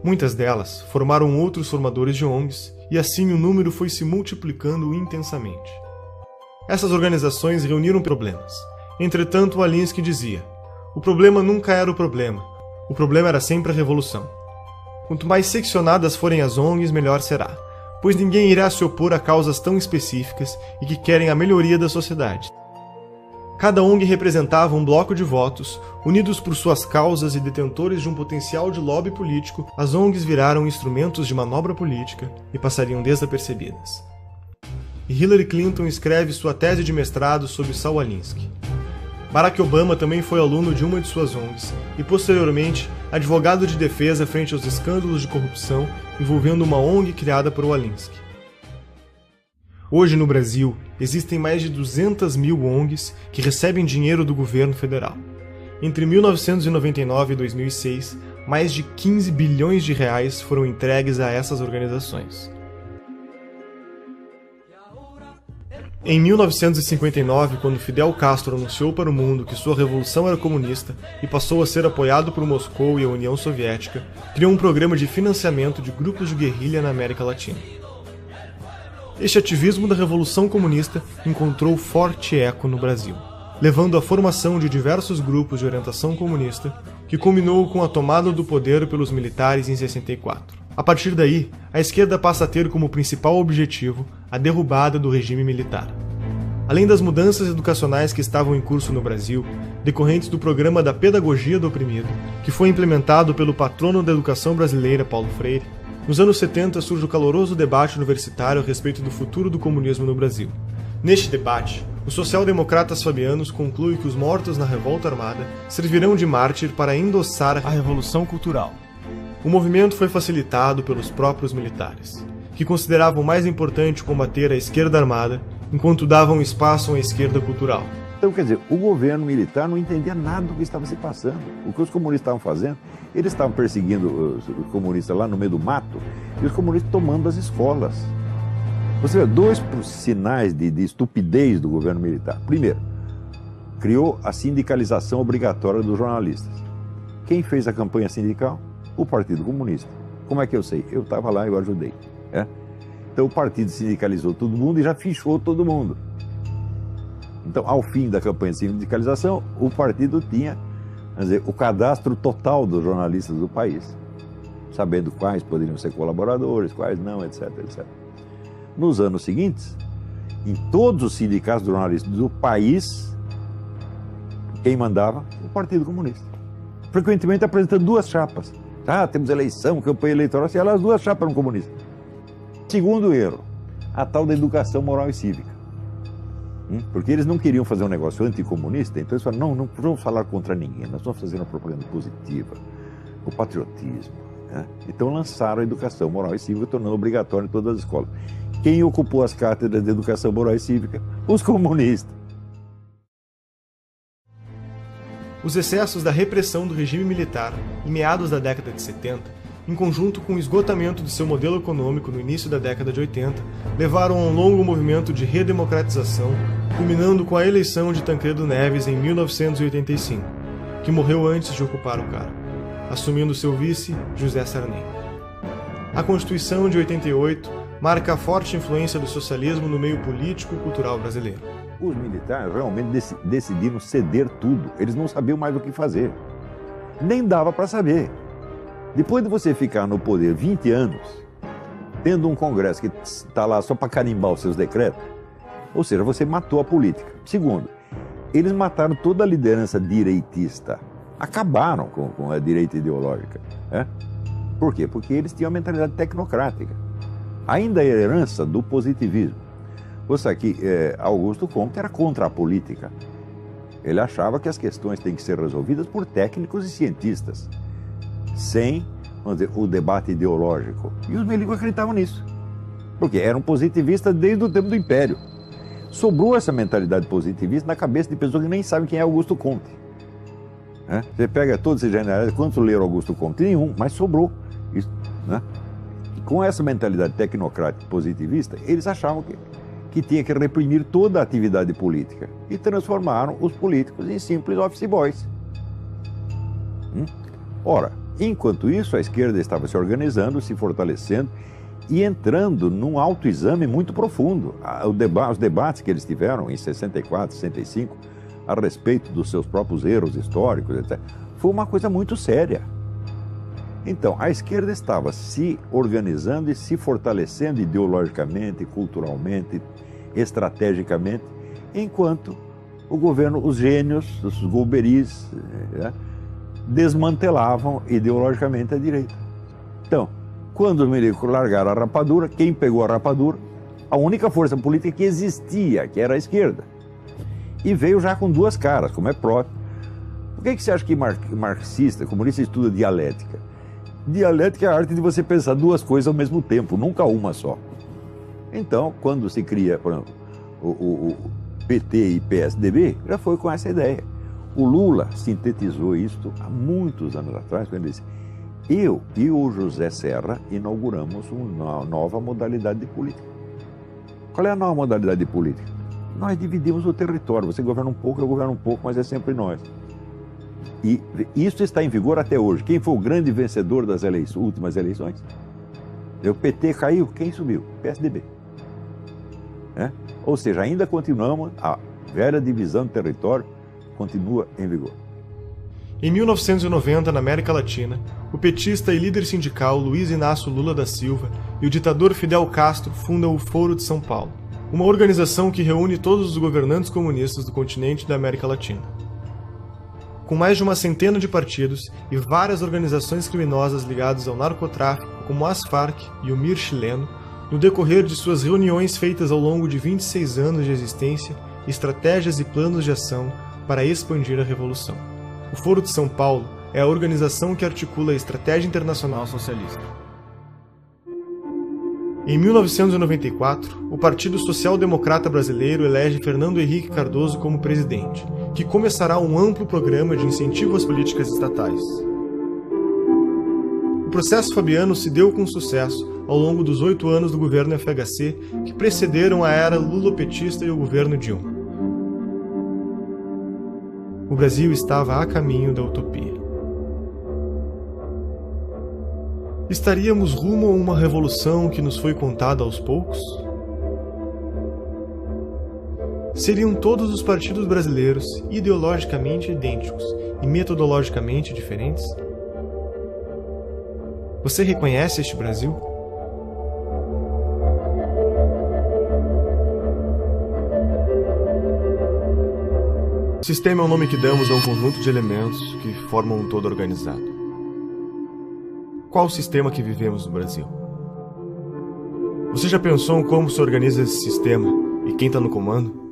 A: Muitas delas formaram outros formadores de ONGs, e assim o número foi se multiplicando intensamente. Essas organizações reuniram problemas. Entretanto, Alinsky dizia: o problema nunca era o problema era sempre a revolução. Quanto mais seccionadas forem as ONGs, melhor será, pois ninguém irá se opor a causas tão específicas e que querem a melhoria da sociedade. Cada ONG representava um bloco de votos, unidos por suas causas e detentores de um potencial de lobby político. As ONGs viraram instrumentos de manobra política e passariam desapercebidas. E Hillary Clinton escreve sua tese de mestrado sobre Saul Alinsky. Barack Obama também foi aluno de uma de suas ONGs e, posteriormente, advogado de defesa frente aos escândalos de corrupção envolvendo uma ONG criada por Alinsky. Hoje, no Brasil, existem mais de 200 mil ONGs que recebem dinheiro do governo federal. Entre 1999 e 2006, mais de 15 bilhões de reais foram entregues a essas organizações. Em 1959, quando Fidel Castro anunciou para o mundo que sua revolução era comunista e passou a ser apoiado por Moscou e a União Soviética, criou um programa de financiamento de grupos de guerrilha na América Latina. Este ativismo da Revolução Comunista encontrou forte eco no Brasil, levando à formação de diversos grupos de orientação comunista, que culminou com a tomada do poder pelos militares em 64. A partir daí, a esquerda passa a ter como principal objetivo a derrubada do regime militar. Além das mudanças educacionais que estavam em curso no Brasil, decorrentes do programa da Pedagogia do Oprimido, que foi implementado pelo patrono da educação brasileira, Paulo Freire, nos anos 70 surge o caloroso debate universitário a respeito do futuro do comunismo no Brasil. Neste debate, os social-democratas fabianos concluem que os mortos na revolta armada servirão de mártir para endossar a Revolução Cultural. O movimento foi facilitado pelos próprios militares, que consideravam mais importante combater a esquerda armada, enquanto davam espaço à esquerda cultural.
D: Então, quer dizer, o governo militar não entendia nada do que estava se passando. O que os comunistas estavam fazendo, eles estavam perseguindo os comunistas lá no meio do mato, e os comunistas tomando as escolas. Você vê, dois sinais de estupidez do governo militar. Primeiro, criou a sindicalização obrigatória dos jornalistas. Quem fez a campanha sindical? O Partido Comunista. Como é que eu sei? Eu estava lá e eu ajudei. Então o partido sindicalizou todo mundo e já fichou todo mundo. Então, ao fim da campanha de sindicalização, o partido tinha, quer dizer, o cadastro total dos jornalistas do país, sabendo quais poderiam ser colaboradores, quais não, etc, etc. Nos anos seguintes, em todos os sindicatos de jornalistas do país, quem mandava? O Partido Comunista. Frequentemente apresentando duas chapas. Temos eleição, campanha eleitoral, se as duas chapas eram comunistas. Segundo erro, a tal da educação moral e cívica. Porque eles não queriam fazer um negócio anticomunista, então eles falaram, não vamos falar contra ninguém, nós vamos fazer uma propaganda positiva, o patriotismo. Então lançaram a educação moral e cívica, tornando obrigatória em todas as escolas. Quem ocupou as cátedras de educação moral e cívica? Os comunistas.
A: Os excessos da repressão do regime militar, em meados da década de 70, em conjunto com o esgotamento de seu modelo econômico no início da década de 80, levaram a um longo movimento de redemocratização, culminando com a eleição de Tancredo Neves em 1985, que morreu antes de ocupar o cargo, assumindo seu vice, José Sarney. A Constituição de 88 marca a forte influência do socialismo no meio político e cultural brasileiro.
D: Os militares realmente decidiram ceder tudo. Eles não sabiam mais o que fazer. Nem dava para saber. Depois de você ficar no poder 20 anos, tendo um Congresso que está lá só para carimbar os seus decretos, ou seja, você matou a política. Segundo, eles mataram toda a liderança direitista. Acabaram com a direita ideológica. Por quê? Porque eles tinham uma mentalidade tecnocrática. Ainda a herança do positivismo. Você aqui, Augusto Comte era contra a política. Ele achava que as questões têm que ser resolvidas por técnicos e cientistas, sem, vamos dizer, o debate ideológico. E os milicos acreditavam nisso, porque eram positivistas desde o tempo do Império. Sobrou essa mentalidade positivista na cabeça de pessoas que nem sabem quem é Augusto Comte. Você pega todos esses generais, quantos leram Augusto Comte? Nenhum, mas sobrou isso. E com essa mentalidade tecnocrática positivista, eles achavam que tinha que reprimir toda a atividade política e transformaram os políticos em simples office boys. Ora, enquanto isso, a esquerda estava se organizando, se fortalecendo e entrando num autoexame muito profundo. Os debates que eles tiveram em 64, 65, a respeito dos seus próprios erros históricos, etc., foi uma coisa muito séria. Então, a esquerda estava se organizando e se fortalecendo ideologicamente, culturalmente, estrategicamente, enquanto o governo, os gênios, os golberis, desmantelavam ideologicamente a direita. Então, quando os milicos largaram a rapadura, quem pegou a rapadura? A única força política que existia, que era a esquerda. E veio já com duas caras, como é próprio. Por que você acha que marxista, comunista, estuda dialética? Dialética é a arte de você pensar duas coisas ao mesmo tempo, nunca uma só. Então, quando se cria, por exemplo, o PT e PSDB, já foi com essa ideia. O Lula sintetizou isto há muitos anos atrás, quando ele disse: eu e o José Serra inauguramos uma nova modalidade de política. Qual é a nova modalidade de política? Nós dividimos o território. Você governa um pouco, eu governo um pouco, mas é sempre nós. E isso está em vigor até hoje. Quem foi o grande vencedor das últimas eleições? O PT caiu, quem subiu? PSDB. Ou seja, ainda continuamos, a velha divisão do território continua em vigor.
A: Em 1990, na América Latina, o petista e líder sindical Luiz Inácio Lula da Silva e o ditador Fidel Castro fundam o Foro de São Paulo, uma organização que reúne todos os governantes comunistas do continente da América Latina. Com mais de uma centena de partidos e várias organizações criminosas ligadas ao narcotráfico, como as Farc e o MIR chileno, no decorrer de suas reuniões feitas ao longo de 26 anos de existência, estratégias e planos de ação para expandir a revolução. O Foro de São Paulo é a organização que articula a estratégia internacional socialista. Em 1994, o Partido Social Democrata Brasileiro elege Fernando Henrique Cardoso como presidente, que começará um amplo programa de incentivo às políticas estatais. O processo fabiano se deu com sucesso ao longo dos 8 anos do governo FHC que precederam a era lulopetista e o governo Dilma. O Brasil estava a caminho da utopia. Estaríamos rumo a uma revolução que nos foi contada aos poucos? Seriam todos os partidos brasileiros ideologicamente idênticos e metodologicamente diferentes? Você reconhece este Brasil? O sistema é o nome que damos a um conjunto de elementos que formam um todo organizado. Qual o sistema que vivemos no Brasil? Você já pensou em como se organiza esse sistema e quem está no comando?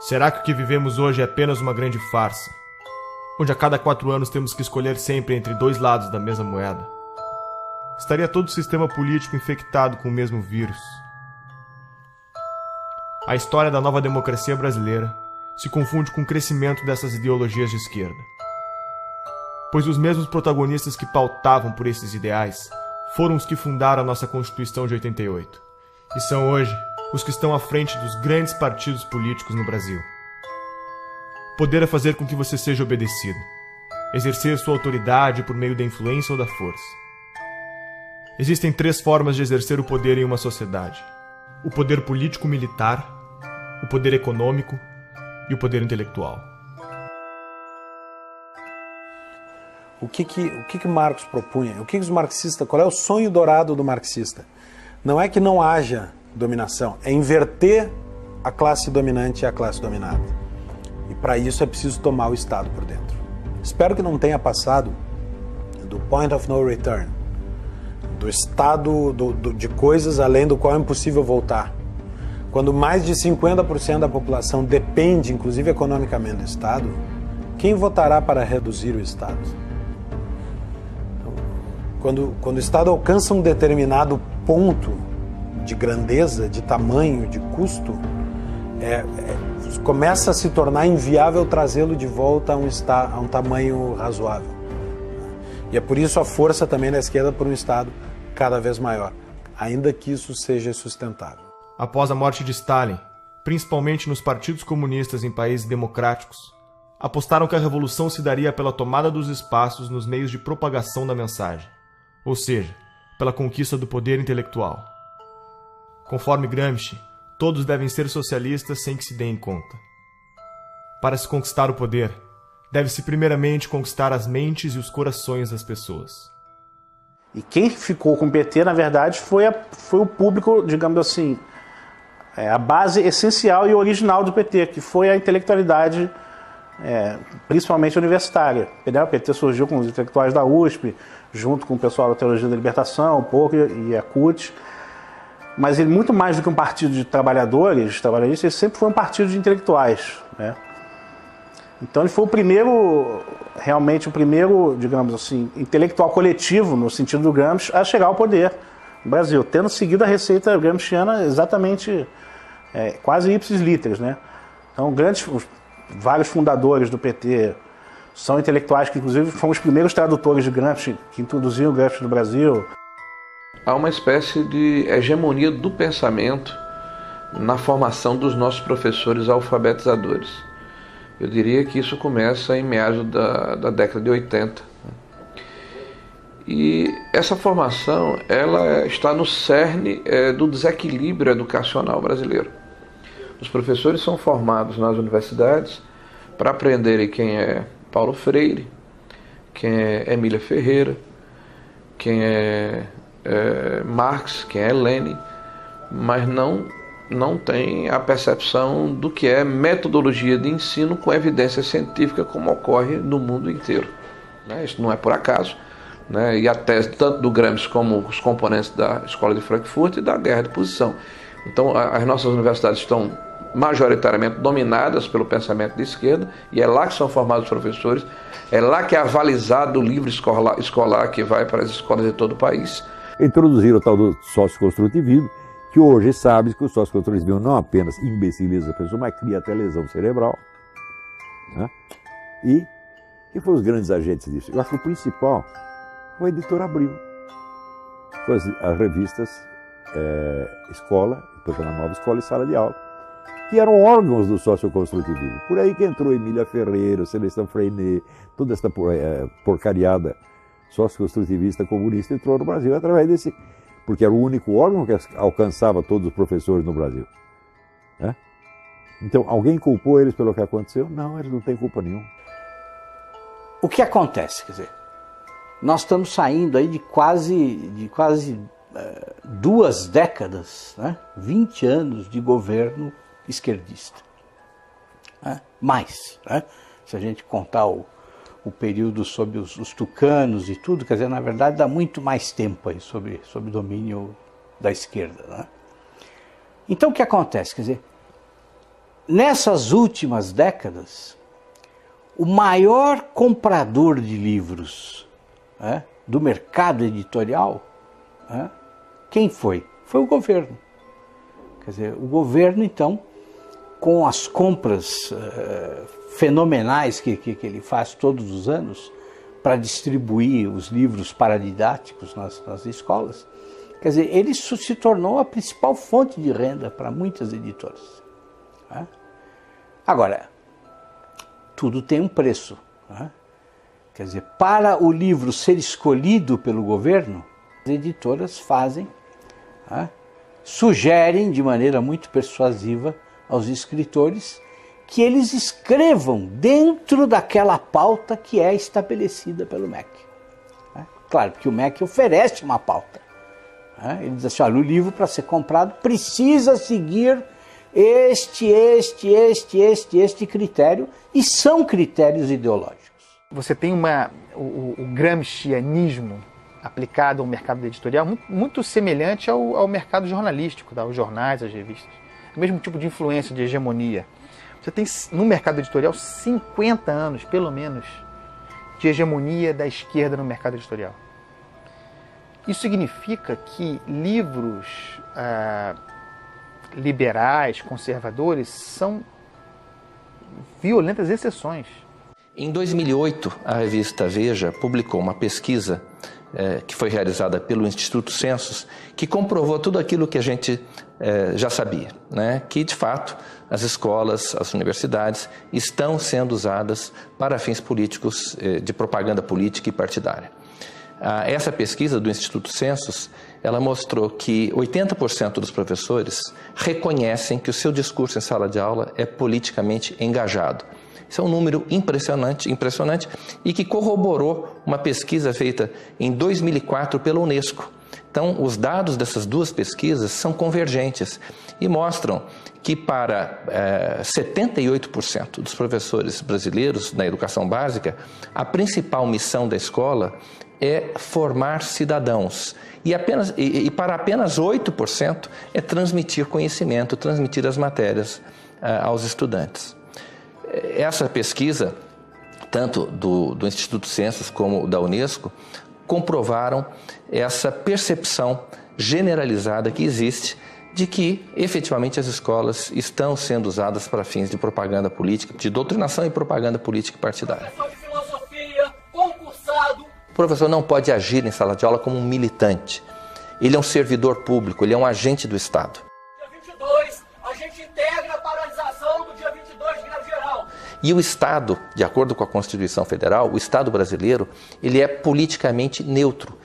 A: Será que o que vivemos hoje é apenas uma grande farsa, onde a cada 4 anos temos que escolher sempre entre 2 lados da mesma moeda? Estaria todo o sistema político infectado com o mesmo vírus? A história da nova democracia brasileira se confunde com o crescimento dessas ideologias de esquerda. Pois os mesmos protagonistas que pautavam por esses ideais foram os que fundaram a nossa Constituição de 88, e são hoje os que estão à frente dos grandes partidos políticos no Brasil. Poder é fazer com que você seja obedecido, exercer sua autoridade por meio da influência ou da força. Existem 3 formas de exercer o poder em uma sociedade: o poder político-militar, o poder econômico e o poder intelectual.
C: O que Marx propunha? O que os marxistas? Qual é o sonho dourado do marxista? Não é que não haja dominação, é inverter a classe dominante e a classe dominada. E para isso é preciso tomar o Estado por dentro. Espero que não tenha passado do point of no return, do estado de coisas além do qual é impossível voltar. Quando mais de 50% da população depende, inclusive economicamente, do Estado, quem votará para reduzir o Estado? Quando o Estado alcança um determinado ponto de grandeza, de tamanho, de custo, começa a se tornar inviável trazê-lo de volta a um tamanho razoável. E é por isso a força também da esquerda por um Estado cada vez maior, ainda que isso seja sustentável.
A: Após a morte de Stalin, principalmente nos partidos comunistas em países democráticos, apostaram que a revolução se daria pela tomada dos espaços nos meios de propagação da mensagem, ou seja, pela conquista do poder intelectual. Conforme Gramsci, todos devem ser socialistas sem que se deem conta. Para se conquistar o poder, deve-se primeiramente conquistar as mentes e os corações das pessoas.
L: E quem ficou com o PT, na verdade, foi o público, digamos assim, a base essencial e original do PT, que foi a intelectualidade principalmente universitária. O PT surgiu com os intelectuais da USP, junto com o pessoal da Teologia da Libertação, um pouco, e a CUT. Mas ele, muito mais do que um partido de trabalhadores, ele sempre foi um partido de intelectuais, né? Então ele foi realmente o primeiro, digamos assim, intelectual coletivo, no sentido do Gramsci, a chegar ao poder no Brasil, tendo seguido a receita gramsciana exatamente, quase ipsis literis, né? Então vários fundadores do PT são intelectuais que, inclusive, foram os primeiros tradutores de Gramsci, que introduziram o Gramsci no Brasil.
M: Há uma espécie de hegemonia do pensamento na formação dos nossos professores alfabetizadores. Eu diria que isso começa em meados da década de 80. E essa formação ela está no cerne do desequilíbrio educacional brasileiro. Os professores são formados nas universidades para aprenderem quem é Paulo Freire, quem é Emília Ferreira, quem é Marx, quem é Lenin, mas não tem a percepção do que é metodologia de ensino com evidência científica, como ocorre no mundo inteiro. Isso não é por acaso. E a tese tanto do Gramsci como os componentes da Escola de Frankfurt e da Guerra de Posição. Então, as nossas universidades estão majoritariamente dominadas pelo pensamento de esquerda, e é lá que são formados os professores, é lá que é avalizado o livro escolar que vai para as escolas de todo o país.
D: Introduziram o tal do socioconstrutivismo, que hoje sabe que o socioconstrutivismo não apenas imbeciliza a pessoa, mas cria até lesão cerebral. Né? E quem foram os grandes agentes disso? Eu acho que o principal foi a editora Abril, com as revistas Escola, depois na Nova Escola e Sala de Aula, que eram órgãos do socioconstrutivismo. Por aí que entrou Emília Ferreira, Celestino Freinet, toda essa porcariada socioconstrutivista comunista entrou no Brasil através desse, porque era o único órgão que alcançava todos os professores no Brasil. Né? Então, alguém culpou eles pelo que aconteceu? Não, eles não têm culpa nenhuma.
N: O que acontece? Quer dizer, nós estamos saindo aí de quase 2 décadas, né? 20 anos de governo esquerdista. Né? Mais, né? Se a gente contar o período sob os tucanos e tudo, quer dizer, na verdade dá muito mais tempo aí sob domínio da esquerda. Né? Então o que acontece? Quer dizer, nessas últimas décadas, o maior comprador de livros, né, do mercado editorial, né, quem foi? Foi o governo. Quer dizer, o governo, então, com as compras fenomenais que ele faz todos os anos para distribuir os livros paradidáticos nas escolas, quer dizer, ele se tornou a principal fonte de renda para muitas editoras. Né? Agora, tudo tem um preço. Né? Quer dizer, para o livro ser escolhido pelo governo, as editoras fazem, né, sugerem de maneira muito persuasiva aos escritores que eles escrevam dentro daquela pauta que é estabelecida pelo MEC. Né? Claro que o MEC oferece uma pauta. Né? Ele diz assim, olha, o livro para ser comprado precisa seguir este critério, e são critérios ideológicos.
O: Você tem o gramscianismo aplicado ao mercado editorial muito semelhante ao mercado jornalístico, aos jornais, às revistas. O mesmo tipo de influência, de hegemonia. Você tem no mercado editorial 50 anos, pelo menos, de hegemonia da esquerda no mercado editorial. Isso significa que livros liberais, conservadores, são violentas exceções.
P: Em 2008, a revista Veja publicou uma pesquisa que foi realizada pelo Instituto Census, que comprovou tudo aquilo que a gente já sabia, né? Que, de fato, as escolas, as universidades estão sendo usadas para fins políticos, de propaganda política e partidária. Essa pesquisa do Instituto Census, ela mostrou que 80% dos professores reconhecem que o seu discurso em sala de aula é politicamente engajado. Isso é um número impressionante e que corroborou uma pesquisa feita em 2004 pela Unesco, Então, os dados dessas duas pesquisas são convergentes e mostram que para 78% dos professores brasileiros na educação básica, a principal missão da escola é formar cidadãos. E para apenas 8% é transmitir conhecimento, transmitir as matérias aos estudantes. Essa pesquisa, tanto do Instituto Census como da Unesco, comprovaram essa percepção generalizada que existe de que, efetivamente, as escolas estão sendo usadas para fins de propaganda política, de doutrinação e propaganda política partidária.
Q: Professor de filosofia, concursado.
P: O professor não pode agir em sala de aula como um militante. Ele é um servidor público, ele é um agente do Estado.
Q: Dia 22, a gente integra a paralisação do dia 22 de greve geral.
P: E o Estado, de acordo com a Constituição Federal, o Estado brasileiro, ele é politicamente neutro.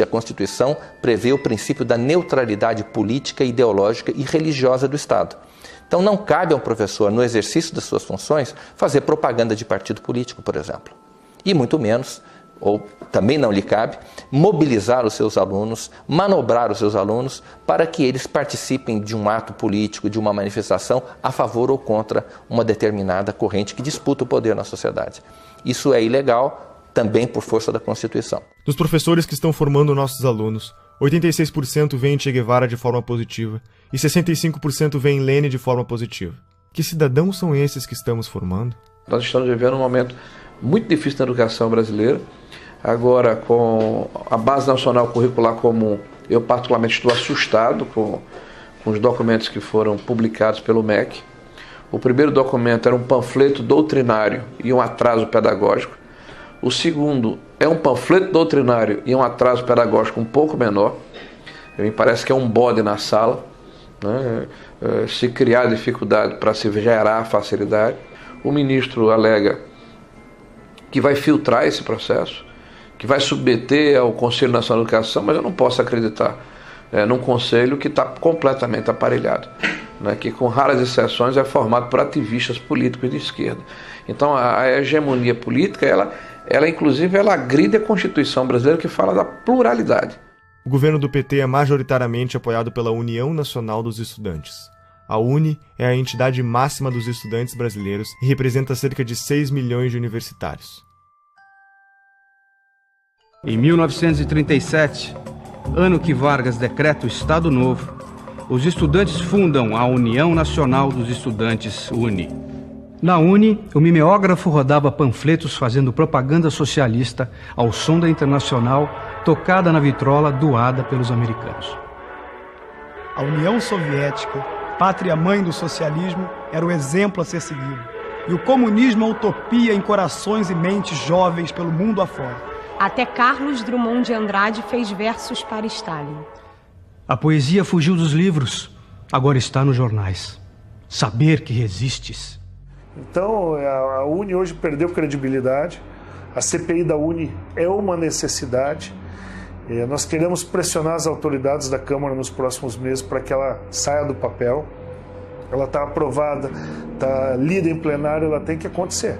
P: A Constituição prevê o princípio da neutralidade política, ideológica e religiosa do Estado. Então não cabe ao professor, no exercício das suas funções, fazer propaganda de partido político, por exemplo. E muito menos, ou também não lhe cabe, mobilizar os seus alunos, manobrar os seus alunos para que eles participem de um ato político, de uma manifestação a favor ou contra uma determinada corrente que disputa o poder na sociedade. Isso é ilegal, também por força da Constituição.
B: Dos professores que estão formando nossos alunos, 86% veem Che Guevara de forma positiva e 65% veem Lênin de forma positiva. Que cidadãos são esses que estamos formando?
M: Nós estamos vivendo um momento muito difícil na educação brasileira. Agora, com a Base Nacional Curricular Comum, eu particularmente estou assustado com os documentos que foram publicados pelo MEC. O primeiro documento era um panfleto doutrinário e um atraso pedagógico. O segundo é um panfleto doutrinário e um atraso pedagógico um pouco menor. Me parece que é um bode na sala, né? Se criar dificuldade para se gerar facilidade. O ministro alega que vai filtrar esse processo, que vai submeter ao Conselho Nacional de Educação, mas eu não posso acreditar num conselho que está completamente aparelhado, né, que com raras exceções é formado por ativistas políticos de esquerda. Então a hegemonia política, ela inclusive agride a Constituição brasileira, que fala da pluralidade.
B: O governo do PT é majoritariamente apoiado pela União Nacional dos Estudantes. A UNE é a entidade máxima dos estudantes brasileiros e representa cerca de 6 milhões de universitários.
R: Em 1937, ano que Vargas decreta o Estado Novo, os estudantes fundam a União Nacional dos Estudantes, UNE. Na UNE, o mimeógrafo rodava panfletos fazendo propaganda socialista ao som da Internacional, tocada na vitrola doada pelos americanos.
S: A União Soviética, pátria-mãe do socialismo, era o exemplo a ser seguido. E o comunismo a utopia em corações e mentes jovens pelo mundo afora.
T: Até Carlos Drummond de Andrade fez versos para Stalin.
R: A poesia fugiu dos livros, agora está nos jornais. Saber que resistes.
U: Então, a UNE hoje perdeu credibilidade. A CPI da UNE é uma necessidade. Nós queremos pressionar as autoridades da Câmara nos próximos meses para que ela saia do papel. Ela está aprovada, está lida em plenário, ela tem que acontecer.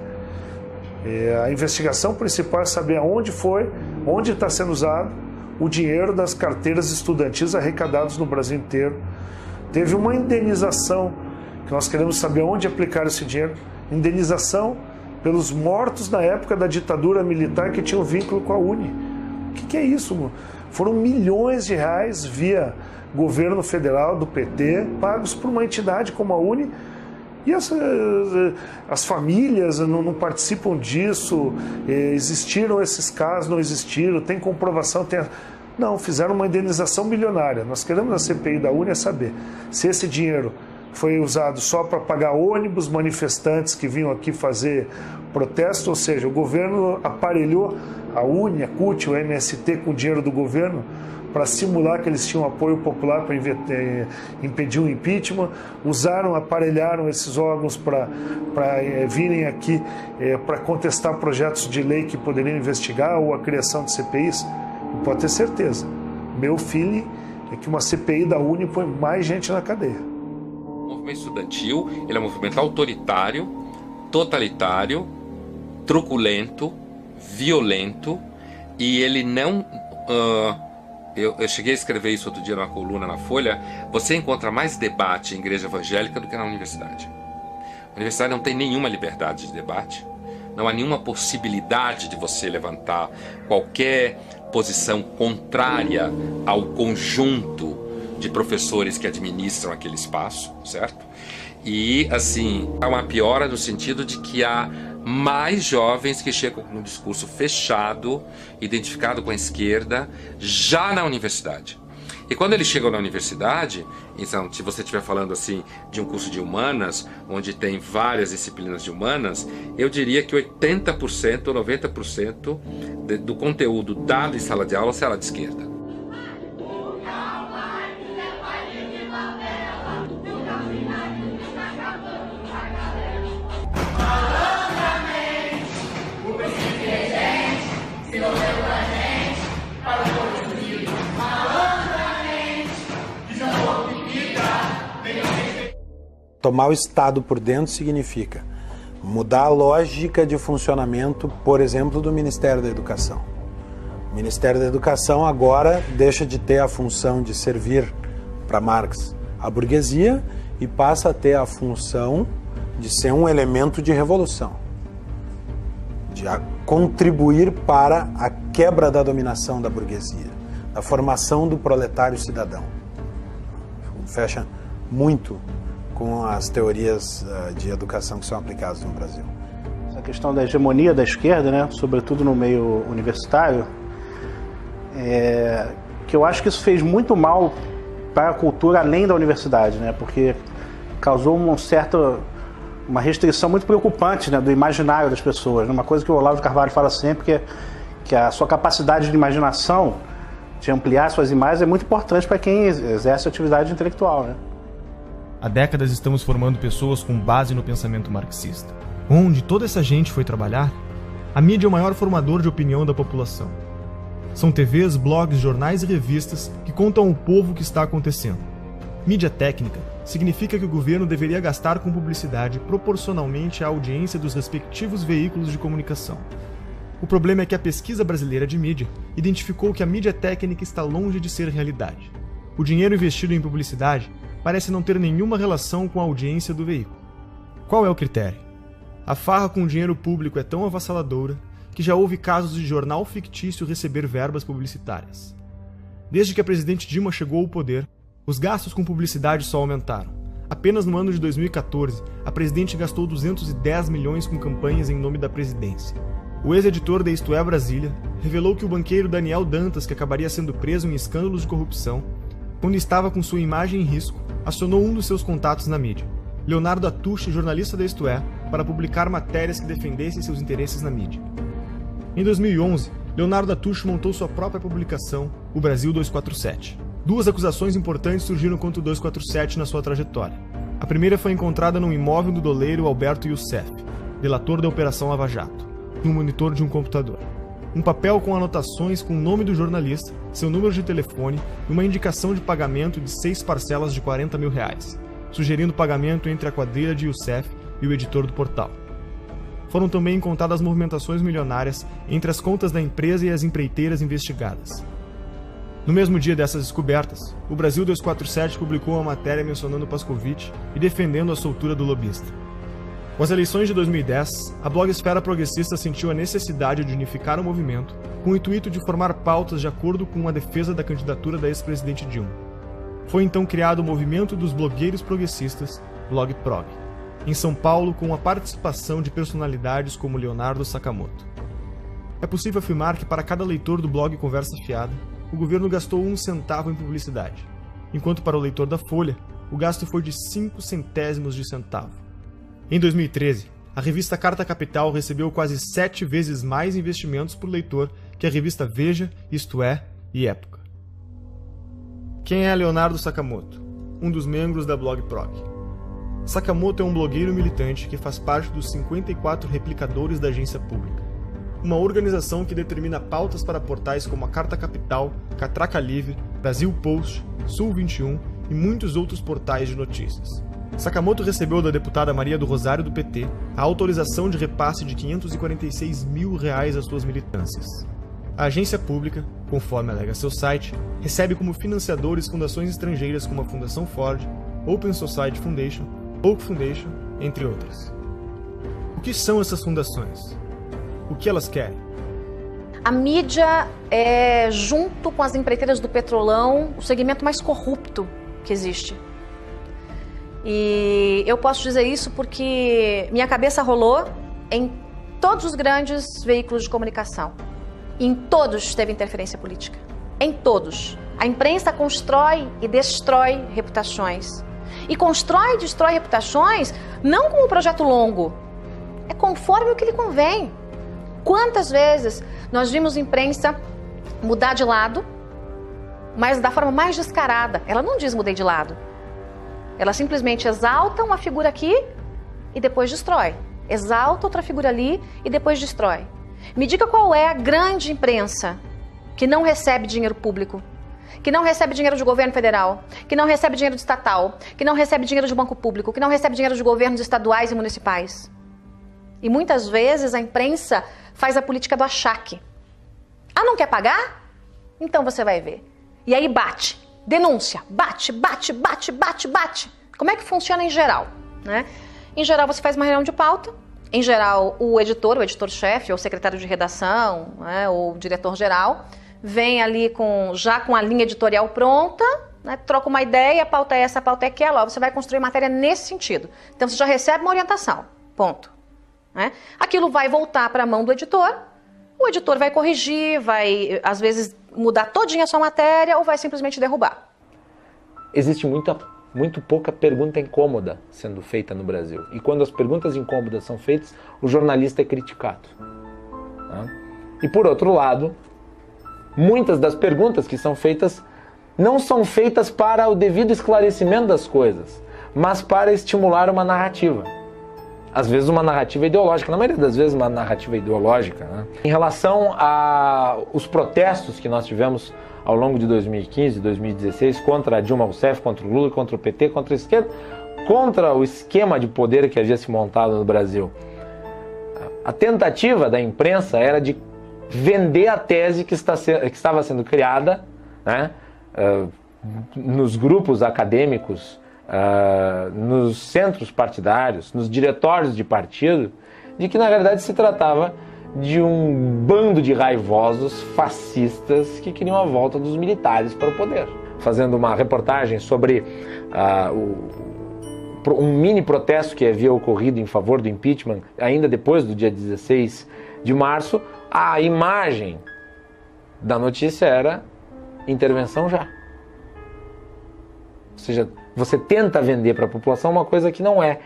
U: A investigação principal é saber aonde foi, onde está sendo usado o dinheiro das carteiras estudantis arrecadados no Brasil inteiro. Teve uma indenização, que nós queremos saber onde aplicar esse dinheiro. Indenização pelos mortos na época da ditadura militar que tinham vínculo com a UNE. O que é isso? Foram milhões de reais via governo federal do PT, pagos por uma entidade como a UNE. E as famílias não participam disso, existiram esses casos, não existiram, tem comprovação, não, fizeram uma indenização milionária. Nós queremos na CPI da UNE saber se esse dinheiro foi usado só para pagar ônibus, manifestantes que vinham aqui fazer protesto, ou seja, o governo aparelhou a UNE, a CUT, o MST com o dinheiro do governo para simular que eles tinham apoio popular para impedir o impeachment, aparelharam esses órgãos para virem aqui para contestar projetos de lei que poderiam investigar ou a criação de CPIs. E pode ter certeza, meu feeling é que uma CPI da UNE põe mais gente na cadeia.
G: O movimento estudantil ele é um movimento autoritário, totalitário, truculento, violento, e ele não eu cheguei a escrever isso outro dia numa coluna na Folha, você encontra mais debate em igreja evangélica do que na universidade. A universidade não tem nenhuma liberdade de debate, não há nenhuma possibilidade de você levantar qualquer posição contrária ao conjunto de professores que administram aquele espaço, certo? E, assim, há uma piora no sentido de que há mais jovens que chegam com um discurso fechado, identificado com a esquerda, já na universidade. E quando eles chegam na universidade, então, se você estiver falando assim de um curso de humanas, onde tem várias disciplinas de humanas, eu diria que 80% ou 90% do conteúdo dado em sala de aula será de esquerda.
C: Tomar o Estado por dentro significa mudar a lógica de funcionamento, por exemplo, do Ministério da Educação. O Ministério da Educação agora deixa de ter a função de servir para Marx a burguesia e passa a ter a função de ser um elemento de revolução, de contribuir para a quebra da dominação da burguesia, da formação do proletário cidadão. Fecha muito com as teorias de educação que são aplicadas no Brasil.
L: Essa questão da hegemonia da esquerda, né, sobretudo no meio universitário, que eu acho que isso fez muito mal para a cultura além da universidade, né, porque causou uma restrição muito preocupante, né, do imaginário das pessoas. Uma coisa que o Olavo de Carvalho fala sempre, que a sua capacidade de imaginação, de ampliar suas imagens, é muito importante para quem exerce atividade intelectual, né?
B: Há décadas estamos formando pessoas com base no pensamento marxista. Onde toda essa gente foi trabalhar? A mídia é o maior formador de opinião da população. São TVs, blogs, jornais e revistas que contam ao povo o que está acontecendo. Mídia técnica significa que o governo deveria gastar com publicidade proporcionalmente à audiência dos respectivos veículos de comunicação. O problema é que a pesquisa brasileira de mídia identificou que a mídia técnica está longe de ser realidade. O dinheiro investido em publicidade parece não ter nenhuma relação com a audiência do veículo. Qual é o critério? A farra com o dinheiro público é tão avassaladora que já houve casos de jornal fictício receber verbas publicitárias. Desde que a presidente Dilma chegou ao poder, os gastos com publicidade só aumentaram. Apenas no ano de 2014, a presidente gastou 210 milhões com campanhas em nome da presidência. O ex-editor da Isto É Brasília revelou que o banqueiro Daniel Dantas, que acabaria sendo preso em escândalos de corrupção, quando estava com sua imagem em risco, acionou um dos seus contatos na mídia, Leonardo Atushi, jornalista da Isto É, para publicar matérias que defendessem seus interesses na mídia. Em 2011, Leonardo Atushi montou sua própria publicação, o Brasil 247. Duas acusações importantes surgiram contra o 247 na sua trajetória. A primeira foi encontrada num imóvel do doleiro Alberto Youssef, delator da Operação Lava Jato, no monitor de um computador. Um papel com anotações com o nome do jornalista, seu número de telefone e uma indicação de pagamento de 6 parcelas de R$40 mil, sugerindo pagamento entre a quadrilha de Youssef e o editor do portal. Foram também encontradas movimentações milionárias entre as contas da empresa e as empreiteiras investigadas. No mesmo dia dessas descobertas, o Brasil 247 publicou uma matéria mencionando Pascovitch e defendendo a soltura do lobista. Com as eleições de 2010, a blogosfera progressista sentiu a necessidade de unificar o movimento com o intuito de formar pautas de acordo com a defesa da candidatura da ex-presidente Dilma. Foi então criado o movimento dos blogueiros progressistas, BlogProg, em São Paulo, com a participação de personalidades como Leonardo Sakamoto. É possível afirmar que para cada leitor do blog Conversa Fiada, o governo gastou 1 centavo em publicidade, enquanto para o leitor da Folha, o gasto foi de 5 centésimos de centavo. Em 2013, a revista Carta Capital recebeu quase 7 vezes mais investimentos por leitor que a revista Veja, Isto É e Época. Quem é Leonardo Sakamoto? Um dos membros da BlogProg. Sakamoto é um blogueiro militante que faz parte dos 54 replicadores da agência pública, uma organização que determina pautas para portais como a Carta Capital, Catraca Livre, Brasil Post, Sul 21 e muitos outros portais de notícias. Sakamoto recebeu da deputada Maria do Rosário do PT a autorização de repasse de R$546 mil às suas militâncias. A agência pública, conforme alega seu site, recebe como financiadores fundações estrangeiras como a Fundação Ford, Open Society Foundation, Oak Foundation, entre outras. O que são essas fundações? O que elas querem?
F: A mídia é, junto com as empreiteiras do petrolão, o segmento mais corrupto que existe. E eu posso dizer isso porque minha cabeça rolou em todos os grandes veículos de comunicação. Em todos teve interferência política. Em todos. A imprensa constrói e destrói reputações. E constrói e destrói reputações não como um projeto longo. É conforme o que lhe convém. Quantas vezes nós vimos imprensa mudar de lado, mas da forma mais descarada. Ela não diz mudei de lado. Ela simplesmente exalta uma figura aqui e depois destrói. Exalta outra figura ali e depois destrói. Me diga qual é a grande imprensa que não recebe dinheiro público, que não recebe dinheiro de governo federal, que não recebe dinheiro de estatal, que não recebe dinheiro de banco público, que não recebe dinheiro de governos estaduais e municipais. E muitas vezes a imprensa faz a política do achaque. Ah, não quer pagar? Então você vai ver. E aí bate, denúncia, bate. Como é que funciona em geral, né? Em geral você faz uma reunião de pauta. Em geral, o editor-chefe, ou secretário de redação, né, ou diretor-geral, vem ali já com a linha editorial pronta, né, troca uma ideia, a pauta é essa, a pauta é aquela, ó, você vai construir matéria nesse sentido. Então você já recebe uma orientação, ponto. Né? Aquilo vai voltar para a mão do editor, o editor vai corrigir, vai às vezes mudar todinha a sua matéria ou vai simplesmente derrubar.
V: Existe muito pouca pergunta incômoda sendo feita no Brasil. E quando as perguntas incômodas são feitas, o jornalista é criticado. Né? E por outro lado, muitas das perguntas que são feitas não são feitas para o devido esclarecimento das coisas, mas para estimular uma narrativa. Às vezes uma narrativa ideológica, na maioria das vezes uma narrativa ideológica. Né? Em relação aos protestos que nós tivemos ao longo de 2015 e 2016 contra a Dilma Rousseff, contra o Lula, contra o PT, contra a esquerda, contra o esquema de poder que havia se montado no Brasil. A tentativa da imprensa era de vender a tese que estava sendo criada, né, nos grupos acadêmicos, nos centros partidários, nos diretórios de partido, de que na verdade se tratava de um bando de raivosos fascistas que queriam a volta dos militares para o poder. Fazendo uma reportagem sobre um mini protesto que havia ocorrido em favor do impeachment, ainda depois do dia 16 de março, a imagem da notícia era intervenção já. Ou seja, você tenta vender para a população uma coisa que não é.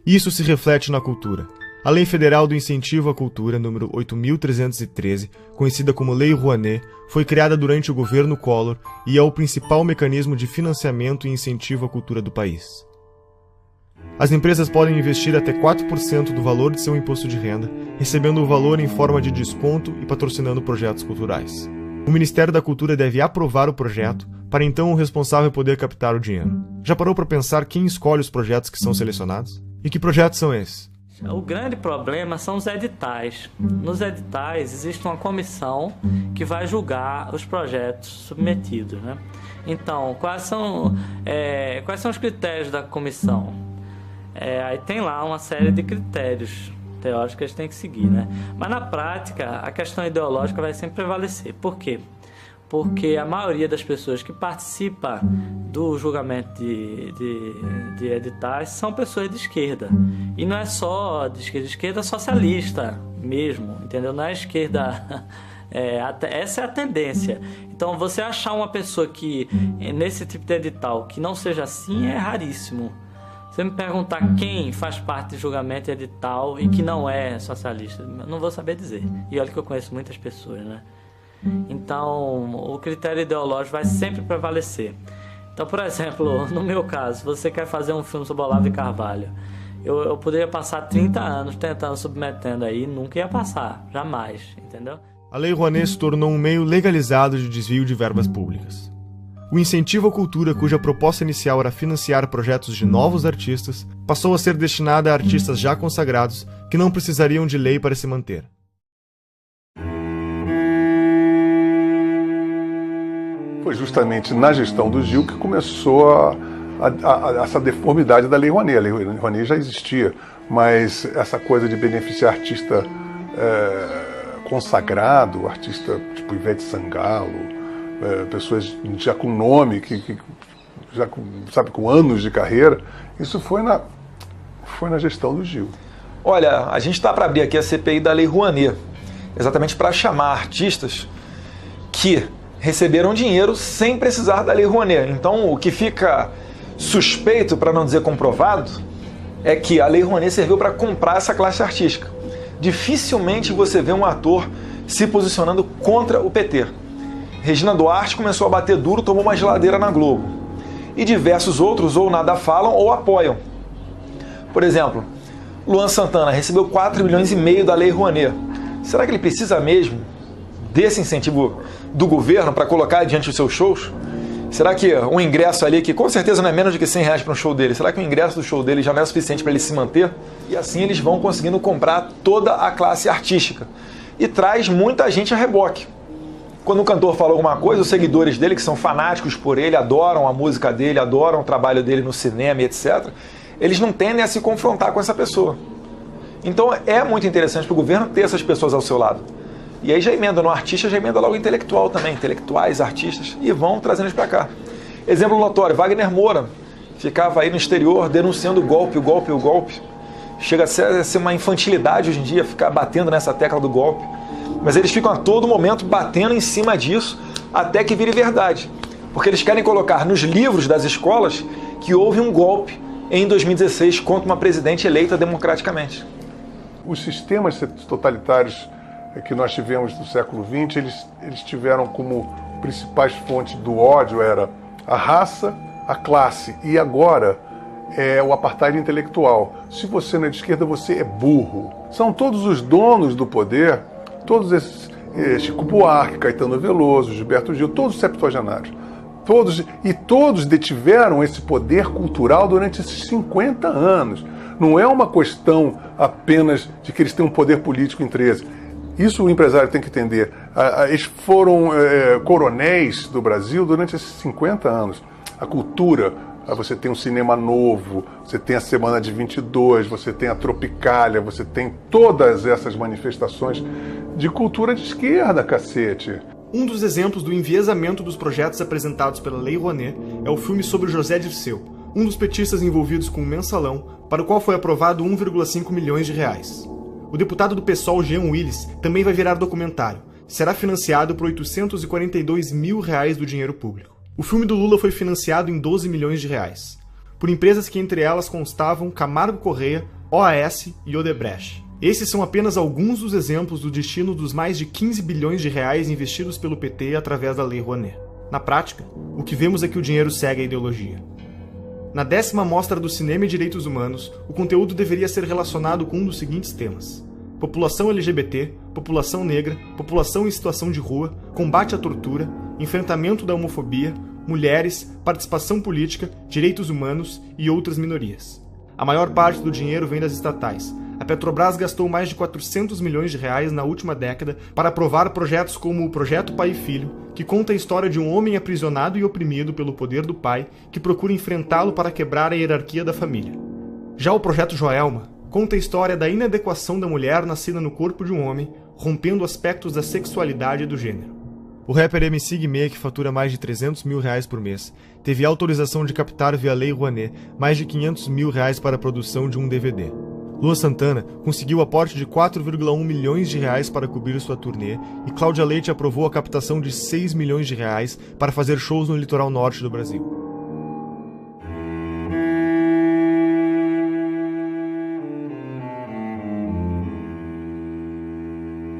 B: Isso se reflete na cultura. A Lei Federal do Incentivo à Cultura, número 8.313, conhecida como Lei Rouanet, foi criada durante o governo Collor e é o principal mecanismo de financiamento e incentivo à cultura do país. As empresas podem investir até 4% do valor de seu imposto de renda, recebendo o valor em forma de desconto e patrocinando projetos culturais. O Ministério da Cultura deve aprovar o projeto, para então o responsável poder captar o dinheiro. Já parou para pensar quem escolhe os projetos que são selecionados? E que projetos são esses?
W: O grande problema são os editais. Nos editais existe uma comissão que vai julgar os projetos submetidos, né? Então, quais são os critérios da comissão? Aí tem lá uma série de critérios teóricos que eles têm que seguir, né? Mas na prática, a questão ideológica vai sempre prevalecer. Por quê? Porque a maioria das pessoas que participam do julgamento de editais são pessoas de esquerda. E não é só de esquerda socialista mesmo, entendeu? Não é esquerda... essa é a tendência. Então, você achar uma pessoa que, nesse tipo de edital, que não seja assim, é raríssimo. Você me perguntar quem faz parte de julgamento de edital e que não é socialista, eu não vou saber dizer. E olha que eu conheço muitas pessoas, né? Então, o critério ideológico vai sempre prevalecer. Então, por exemplo, no meu caso, se você quer fazer um filme sobre Olavo de Carvalho, eu poderia passar 30 anos tentando, submetendo aí, nunca ia passar, jamais, entendeu?
B: A Lei Rouanet se tornou um meio legalizado de desvio de verbas públicas. O incentivo à cultura, cuja proposta inicial era financiar projetos de novos artistas, passou a ser destinada a artistas já consagrados que não precisariam de lei para se manter.
E: Foi justamente na gestão do Gil que começou essa deformidade da Lei Rouanet. A Lei Rouanet já existia, mas essa coisa de beneficiar artista consagrado, artista tipo Ivete Sangalo, pessoas já com nome, já com anos de carreira, isso foi na gestão do Gil.
H: Olha, a gente está para abrir aqui a CPI da Lei Rouanet, exatamente para chamar artistas que receberam dinheiro sem precisar da Lei Rouanet. Então, o que fica suspeito, para não dizer comprovado, é que a Lei Rouanet serviu para comprar essa classe artística. Dificilmente você vê um ator se posicionando contra o PT. Regina Duarte começou a bater duro, tomou uma geladeira na Globo. E diversos outros ou nada falam ou apoiam. Por exemplo, Luan Santana recebeu 4,5 milhões da Lei Rouanet. Será que ele precisa mesmo desse incentivo do governo para colocar adiante os seus shows? Será que um ingresso ali, que com certeza não é menos de que R$100 para um show dele, será que o ingresso do show dele já não é suficiente para ele se manter? E assim eles vão conseguindo comprar toda a classe artística. E traz muita gente a reboque. Quando o cantor fala alguma coisa, os seguidores dele, que são fanáticos por ele, adoram a música dele, adoram o trabalho dele no cinema e etc., eles não tendem a se confrontar com essa pessoa. Então é muito interessante para o governo ter essas pessoas ao seu lado. E aí já emenda no artista, já emenda logo intelectual também, intelectuais, artistas, e vão trazendo eles para cá. Exemplo notório, Wagner Moura ficava aí no exterior denunciando o golpe. Chega a ser uma infantilidade hoje em dia ficar batendo nessa tecla do golpe. Mas eles ficam a todo momento batendo em cima disso até que vire verdade. Porque eles querem colocar nos livros das escolas que houve um golpe em 2016 contra uma presidente eleita democraticamente.
E: Os sistemas totalitários que nós tivemos do século XX, eles tiveram como principais fontes do ódio era a raça, a classe e agora é o apartheid intelectual. Se você não é de esquerda, você é burro. São todos os donos do poder, todos esses, Chico Buarque, Caetano Veloso, Gilberto Gil, todos septuagenários. Todos detiveram esse poder cultural durante esses 50 anos. Não é uma questão apenas de que eles têm um poder político em 13. Isso o empresário tem que entender. Eles foram coronéis do Brasil durante esses 50 anos. A cultura, você tem um cinema novo, você tem a Semana de 22, você tem a Tropicália, você tem todas essas manifestações de cultura de esquerda, cacete.
B: Um dos exemplos do enviesamento dos projetos apresentados pela Lei Rouanet é o filme sobre José Dirceu, um dos petistas envolvidos com o Mensalão, para o qual foi aprovado 1,5 milhões de reais. O deputado do PSOL, Jean Willis, também vai virar documentário. Será financiado por 842 mil reais do dinheiro público. O filme do Lula foi financiado em 12 milhões de reais, por empresas que entre elas constavam Camargo Correia, OAS e Odebrecht. Esses são apenas alguns dos exemplos do destino dos mais de 15 bilhões de reais investidos pelo PT através da Lei Rouanet. Na prática, o que vemos é que o dinheiro segue a ideologia. Na 10ª Mostra do Cinema e Direitos Humanos, o conteúdo deveria ser relacionado com um dos seguintes temas: população LGBT, população negra, população em situação de rua, combate à tortura, enfrentamento da homofobia, mulheres, participação política, direitos humanos e outras minorias. A maior parte do dinheiro vem das estatais. A Petrobras gastou mais de 400 milhões de reais na última década para aprovar projetos como o Projeto Pai e Filho, que conta a história de um homem aprisionado e oprimido pelo poder do pai, que procura enfrentá-lo para quebrar a hierarquia da família. Já o Projeto Joelma conta a história da inadequação da mulher nascida no corpo de um homem, rompendo aspectos da sexualidade e do gênero. O rapper MC Guimê, que fatura mais de 300 mil reais por mês, teve autorização de captar via Lei Rouanet mais de 500 mil reais para a produção de um DVD. Luan Santana conseguiu aporte de 4,1 milhões de reais para cobrir sua turnê e Cláudia Leite aprovou a captação de 6 milhões de reais para fazer shows no litoral norte do Brasil.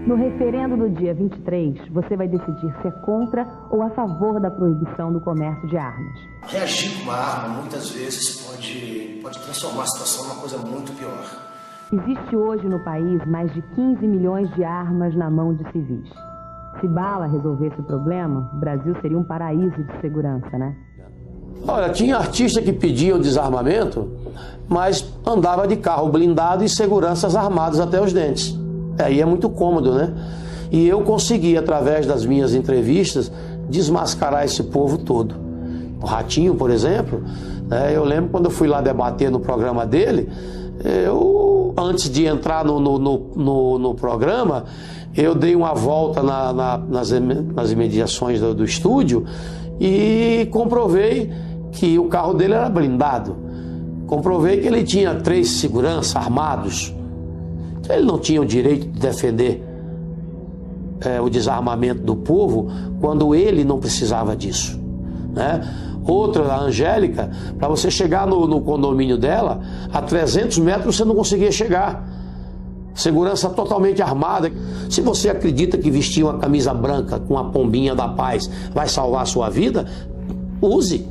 I: No referendo do dia 23, você vai decidir se é contra ou a favor da proibição do comércio de armas.
X: Reagir com uma arma, muitas vezes, pode transformar a situação numa coisa muito pior.
I: Existe hoje no país mais de 15 milhões de armas na mão de civis. Se bala resolvesse o problema, o Brasil seria um paraíso de segurança, né?
Y: Olha, tinha artista que pedia o desarmamento, mas andava de carro blindado e seguranças armados até os dentes. Aí é muito cômodo, né? E eu consegui, através das minhas entrevistas, desmascarar esse povo todo. O Ratinho, por exemplo, eu lembro quando eu fui lá debater no programa dele, antes de entrar no programa, eu dei uma volta nas imediações do estúdio e comprovei que o carro dele era blindado. Comprovei que ele tinha 3 seguranças armados. Ele não tinha o direito de defender o desarmamento do povo quando ele não precisava disso, né? Outra, a Angélica, para você chegar no condomínio dela, a 300 metros você não conseguia chegar. Segurança totalmente armada. Se você acredita que vestir uma camisa branca com a pombinha da paz vai salvar a sua vida, use.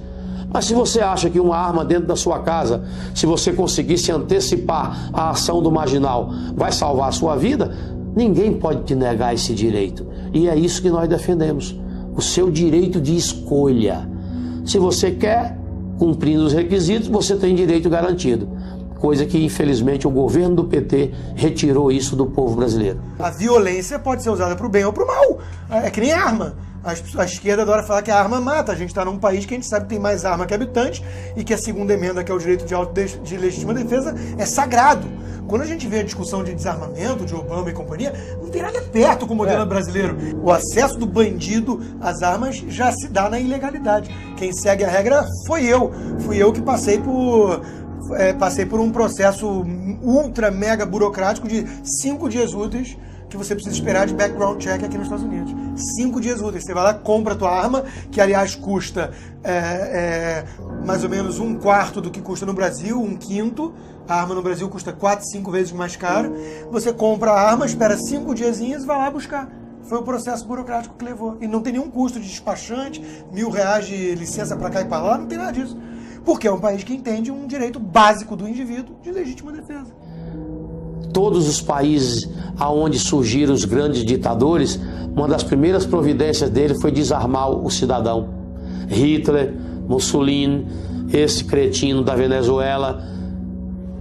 Y: Mas se você acha que uma arma dentro da sua casa, se você conseguir se antecipar à ação do marginal, vai salvar a sua vida, ninguém pode te negar esse direito. E é isso que nós defendemos. O seu direito de escolha. Se você quer, cumprindo os requisitos, você tem direito garantido. Coisa que, infelizmente, o governo do PT retirou isso do povo brasileiro.
A: A violência pode ser usada para o bem ou para o mal. É que nem arma. A esquerda adora falar que a arma mata. A gente está num país que a gente sabe que tem mais arma que habitantes e que a segunda emenda, que é o direito de legítima defesa, é sagrado. Quando a gente vê a discussão de desarmamento, de Obama e companhia, não tem nada perto com o modelo brasileiro. O acesso do bandido às armas já se dá na ilegalidade. Quem segue a regra foi eu. Fui eu que passei por um processo ultra mega burocrático de 5 dias úteis que você precisa esperar de background check aqui nos Estados Unidos. 5 dias úteis. Você vai lá, compra a tua arma, que aliás custa mais ou menos 1/4 do que custa no Brasil, 1/5. A arma no Brasil custa 4, 5 vezes mais caro. Você compra a arma, espera 5 diazinhos e vai lá buscar. Foi o processo burocrático que levou. E não tem nenhum custo de despachante, R$1.000 de licença para cá e para lá, não tem nada disso. Porque é um país que entende um direito básico do indivíduo de legítima defesa.
Y: Todos os países aonde surgiram os grandes ditadores, uma das primeiras providências dele foi desarmar o cidadão. Hitler, Mussolini, esse cretino da Venezuela.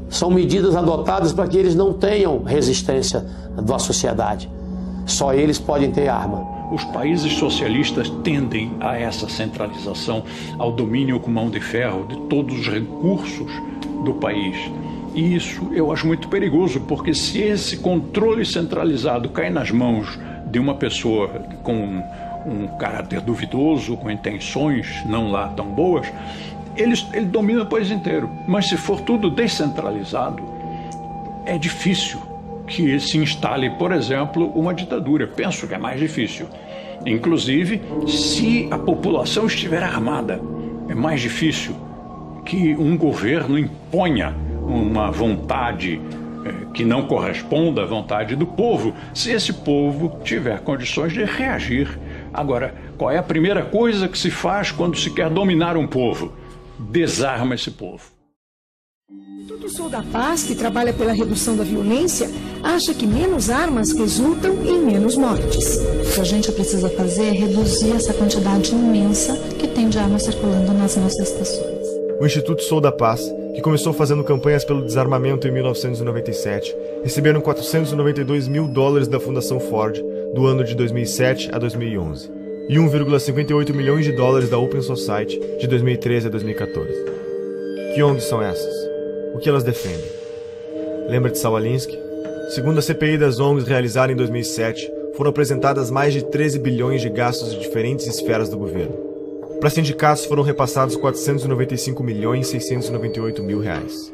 Y: São medidas adotadas para que eles não tenham resistência da sociedade. Só eles podem ter arma.
D: Os países socialistas tendem a essa centralização, ao domínio com mão de ferro de todos os recursos do país. E isso eu acho muito perigoso, porque se esse controle centralizado cai nas mãos de uma pessoa com um caráter duvidoso, com intenções não lá tão boas, ele domina o país inteiro. Mas se for tudo descentralizado, é difícil que se instale, por exemplo, uma ditadura. Penso que é mais difícil. Inclusive, se a população estiver armada, é mais difícil que um governo imponha uma vontade que não corresponda à vontade do povo, se esse povo tiver condições de reagir. Agora, qual é a primeira coisa que se faz quando se quer dominar um povo? Desarma esse povo.
J: O Instituto Sou da Paz, que trabalha pela redução da violência, acha que menos armas resultam em menos mortes.
K: O que a gente precisa fazer é reduzir essa quantidade imensa que tem de armas circulando nas nossas estações.
B: O Instituto Sou da Paz, que começou fazendo campanhas pelo desarmamento em 1997, receberam $492 mil da Fundação Ford do ano de 2007 a 2011 e $1,58 milhões da Open Society de 2013 a 2014. Que ONGs são essas? O que elas defendem? Lembra de Saul Alinsky? Segundo a CPI das ONGs realizada em 2007, foram apresentadas mais de 13 bilhões de gastos de diferentes esferas do governo. Para sindicatos foram repassados R$495.698.000.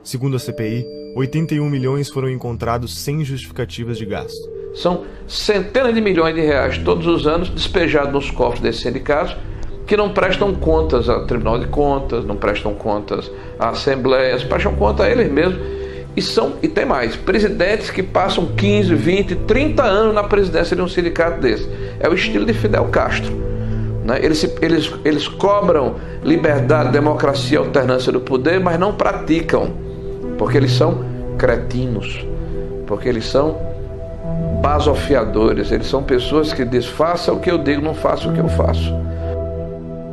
B: Segundo a CPI, 81 milhões foram encontrados sem justificativas de gasto.
M: São centenas de milhões de reais todos os anos despejados nos cofres desses sindicatos que não prestam contas ao Tribunal de Contas, não prestam contas à Assembleia, prestam conta a eles mesmos. E tem mais, presidentes que passam 15, 20, 30 anos na presidência de um sindicato desse. É o estilo de Fidel Castro. Né? Eles cobram liberdade, democracia, alternância do poder, mas não praticam, porque eles são cretinos, porque eles são basofiadores, eles são pessoas que dizem, faça o que eu digo, não faça o que eu faço.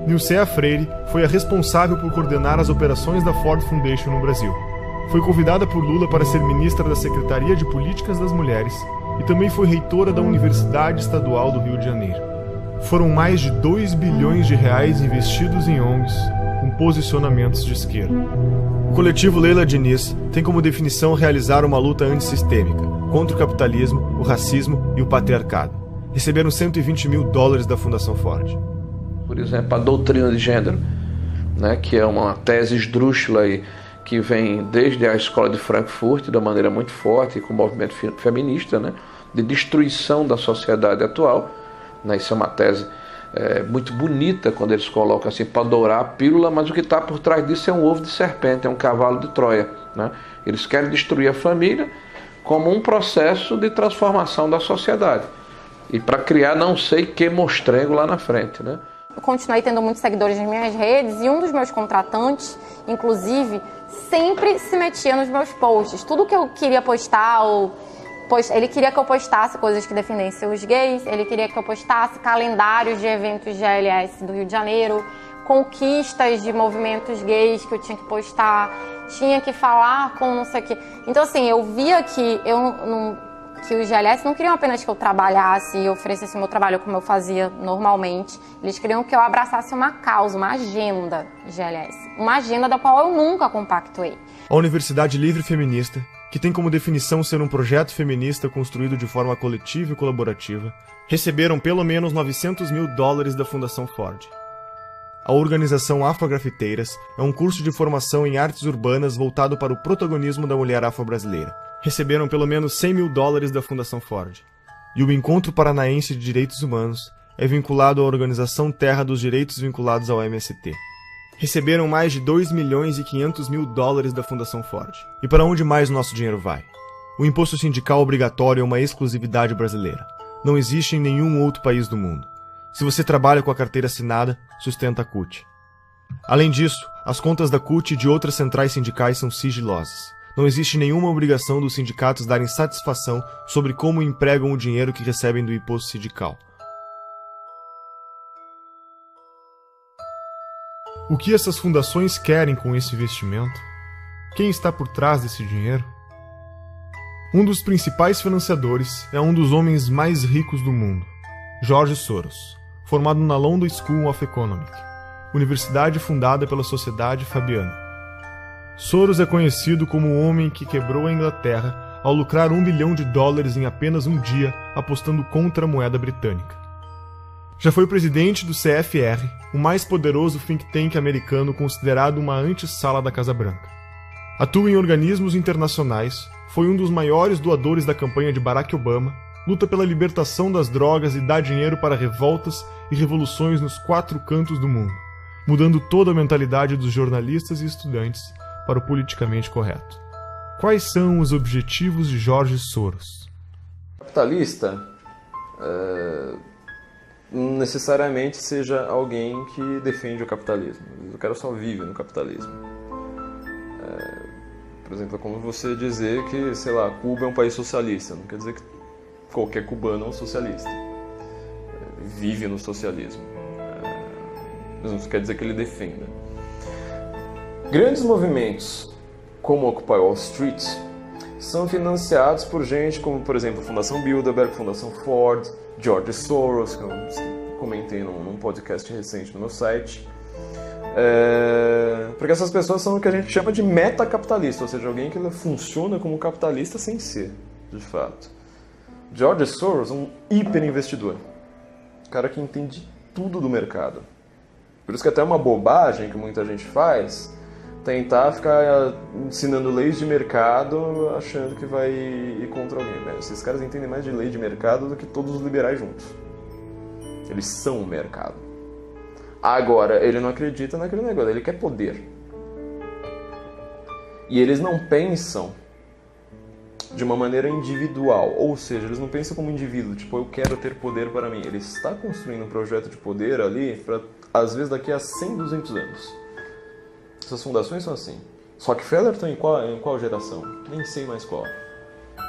B: Nilceia Freire foi a responsável por coordenar as operações da Ford Foundation no Brasil. Foi convidada por Lula para ser ministra da Secretaria de Políticas das Mulheres e também foi reitora da Universidade Estadual do Rio de Janeiro. foram mais de 2 bilhões de reais investidos em ONGs com posicionamentos de esquerda. O coletivo Leila Diniz tem como definição realizar uma luta antissistêmica contra o capitalismo, o racismo e o patriarcado. Receberam $120 mil da Fundação Ford.
M: Por exemplo, a doutrina de gênero, né, que é uma tese esdrúxula aí, que vem desde a escola de Frankfurt, de uma maneira muito forte, com o movimento feminista, né, de destruição da sociedade atual. Né, isso é uma tese muito bonita quando eles colocam assim, para dourar a pílula, mas o que está por trás disso é um ovo de serpente, é um cavalo de Troia. Né? Eles querem destruir a família como um processo de transformação da sociedade. E para criar não sei que mostrengo lá na frente, né?
N: Eu continuei tendo muitos seguidores nas minhas redes e um dos meus contratantes, inclusive, sempre se metia nos meus posts. Tudo que eu queria postar, ele queria que eu postasse coisas que defendessem os gays, ele queria que eu postasse calendários de eventos GLS do Rio de Janeiro, conquistas de movimentos gays que eu tinha que postar, tinha que falar com não sei o quê. Então, assim, eu via que que os GLS não queriam apenas que eu trabalhasse e oferecesse o meu trabalho como eu fazia normalmente. Eles queriam que eu abraçasse uma causa, uma agenda GLS. Uma agenda da qual eu nunca compactuei.
B: A Universidade Livre Feminista, que tem como definição ser um projeto feminista construído de forma coletiva e colaborativa, receberam pelo menos $900 mil da Fundação Ford. A organização Afrografiteiras é um curso de formação em artes urbanas voltado para o protagonismo da mulher afro-brasileira. Receberam pelo menos $100 mil da Fundação Ford. E o Encontro Paranaense de Direitos Humanos é vinculado à Organização Terra dos Direitos vinculados ao MST. Receberam mais de $2.500.000 da Fundação Ford. E para onde mais o nosso dinheiro vai? O imposto sindical obrigatório é uma exclusividade brasileira. Não existe em nenhum outro país do mundo. Se você trabalha com a carteira assinada, sustenta a CUT. Além disso, as contas da CUT e de outras centrais sindicais são sigilosas. Não existe nenhuma obrigação dos sindicatos darem satisfação sobre como empregam o dinheiro que recebem do imposto sindical. O que essas fundações querem com esse investimento? Quem está por trás desse dinheiro? Um dos principais financiadores é um dos homens mais ricos do mundo, George Soros, formado na London School of Economics, universidade fundada pela Sociedade Fabiana. Soros é conhecido como o homem que quebrou a Inglaterra ao lucrar $1 bilhão em apenas um dia apostando contra a moeda britânica. Já foi presidente do CFR, o mais poderoso think tank americano considerado uma antessala da Casa Branca. Atua em organismos internacionais, foi um dos maiores doadores da campanha de Barack Obama, luta pela libertação das drogas e dá dinheiro para revoltas e revoluções nos 4 cantos do mundo, mudando toda a mentalidade dos jornalistas e estudantes para o politicamente correto. Quais são os objetivos de George Soros?
O: Capitalista não necessariamente seja alguém que defende o capitalismo. O cara só vive no capitalismo. Por exemplo, é como você dizer que, sei lá, Cuba é um país socialista. Não quer dizer que qualquer cubano é um socialista. Vive no socialismo. Mas não quer dizer que ele defenda. Grandes movimentos, como Occupy Wall Street, são financiados por gente como, por exemplo, a Fundação Bilderberg, Fundação Ford, George Soros, que eu comentei num podcast recente no meu site. Porque essas pessoas são o que a gente chama de metacapitalista, ou seja, alguém que funciona como capitalista sem ser, de fato. George Soros é um hiperinvestidor, cara que entende tudo do mercado. Por isso que até é uma bobagem que muita gente faz, tentar ficar ensinando leis de mercado achando que vai ir contra alguém. Esses caras entendem mais de lei de mercado do que todos os liberais juntos. Eles são o mercado. Agora, ele não acredita naquele negócio, ele quer poder. E eles não pensam de uma maneira individual, ou seja, eles não pensam como indivíduo, tipo, eu quero ter poder para mim. Ele está construindo um projeto de poder ali para, às vezes, daqui a 100, 200 anos. Essas fundações são assim. Rockefeller está em qual geração? Nem sei mais qual.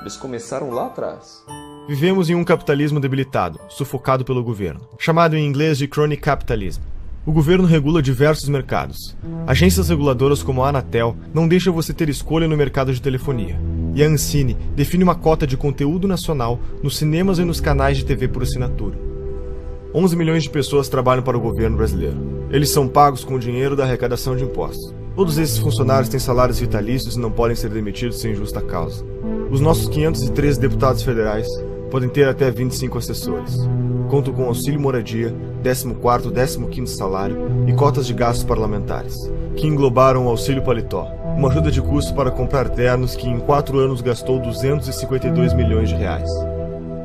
O: Eles começaram lá atrás.
B: Vivemos em um capitalismo debilitado, sufocado pelo governo, chamado em inglês de crony capitalism. O governo regula diversos mercados. Agências reguladoras como a Anatel não deixam você ter escolha no mercado de telefonia. E a Ancine define uma cota de conteúdo nacional nos cinemas e nos canais de TV por assinatura. 11 milhões de pessoas trabalham para o governo brasileiro. Eles são pagos com o dinheiro da arrecadação de impostos. Todos esses funcionários têm salários vitalícios e não podem ser demitidos sem justa causa. Os nossos 513 deputados federais podem ter até 25 assessores. Contam com auxílio moradia, 14º e 15º salário e cotas de gastos parlamentares, que englobaram o auxílio paletó, uma ajuda de custo para comprar ternos que em 4 anos gastou 252 milhões de reais.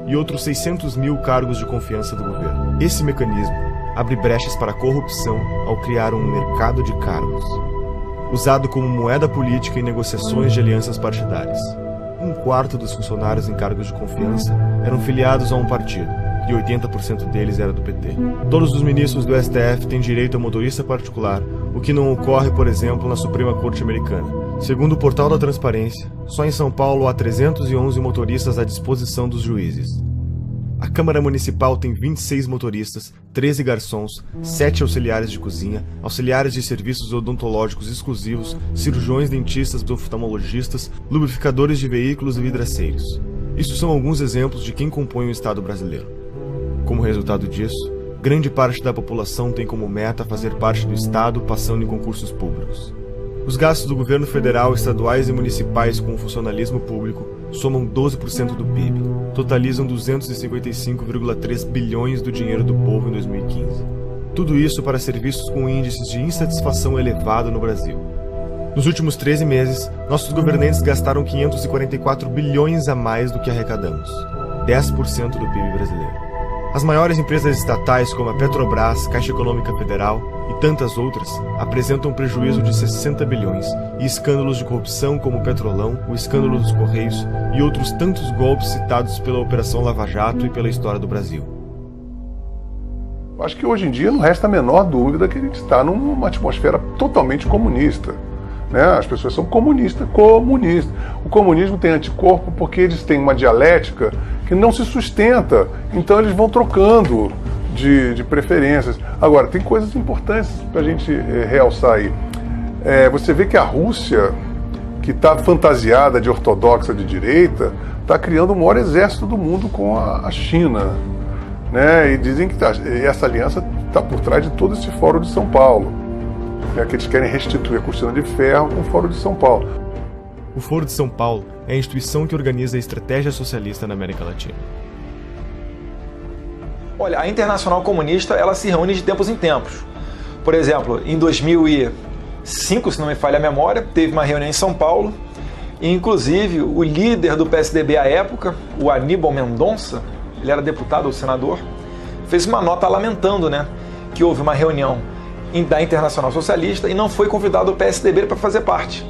B: E outros 600 mil cargos de confiança do governo. Esse mecanismo abre brechas para a corrupção ao criar um mercado de cargos, usado como moeda política em negociações de alianças partidárias. 1/4 dos funcionários em cargos de confiança eram filiados a um partido, e 80% deles era do PT. Todos os ministros do STF têm direito a motorista particular, o que não ocorre, por exemplo, na Suprema Corte Americana. Segundo o Portal da Transparência, só em São Paulo há 311 motoristas à disposição dos juízes. A Câmara Municipal tem 26 motoristas, 13 garçons, 7 auxiliares de cozinha, auxiliares de serviços odontológicos exclusivos, cirurgiões, dentistas, oftalmologistas, lubrificadores de veículos e vidraceiros. Isso são alguns exemplos de quem compõe o Estado brasileiro. Como resultado disso, grande parte da população tem como meta fazer parte do Estado passando em concursos públicos. Os gastos do governo federal, estaduais e municipais com o funcionalismo público somam 12% do PIB, totalizam 255,3 bilhões do dinheiro do povo em 2015. Tudo isso para serviços com índices de insatisfação elevado no Brasil. Nos últimos 13 meses, nossos governantes gastaram 544 bilhões a mais do que arrecadamos, 10% do PIB brasileiro. As maiores empresas estatais, como a Petrobras, Caixa Econômica Federal e tantas outras, apresentam prejuízo de 60 bilhões e escândalos de corrupção como o Petrolão, o escândalo dos Correios e outros tantos golpes citados pela Operação Lava Jato e pela história do Brasil.
E: Acho que hoje em dia não resta a menor dúvida que a gente está numa atmosfera totalmente comunista. Né? As pessoas são comunistas. O comunismo tem anticorpo porque eles têm uma dialética que não se sustenta, então eles vão trocando de preferências. Agora, tem coisas importantes para a gente realçar aí. Você vê que a Rússia, que está fantasiada de ortodoxa de direita, está criando o maior exército do mundo com a China. Né? E dizem que essa aliança está por trás de todo esse Fórum de São Paulo. Que eles querem restituir a cortina de ferro com o Fórum de São Paulo.
B: O Foro de São Paulo é a instituição que organiza a estratégia socialista na América Latina.
H: Olha, a Internacional Comunista ela se reúne de tempos em tempos. Por exemplo, em 2005, se não me falha a memória, teve uma reunião em São Paulo e, inclusive, o líder do PSDB à época, o Aníbal Mendonça, ele era deputado ou senador, fez uma nota lamentando, né, que houve uma reunião da Internacional Socialista e não foi convidado o PSDB para fazer parte.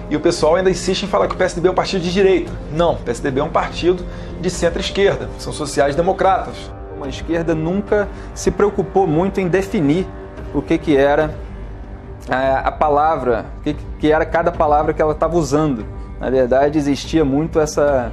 H: E o pessoal ainda insiste em falar que o PSDB é um partido de direita. Não, o PSDB é um partido de centro-esquerda, são sociais-democratas.
P: A esquerda nunca se preocupou muito em definir o que era a palavra, o que era cada palavra que ela estava usando. Na verdade, existia muito essa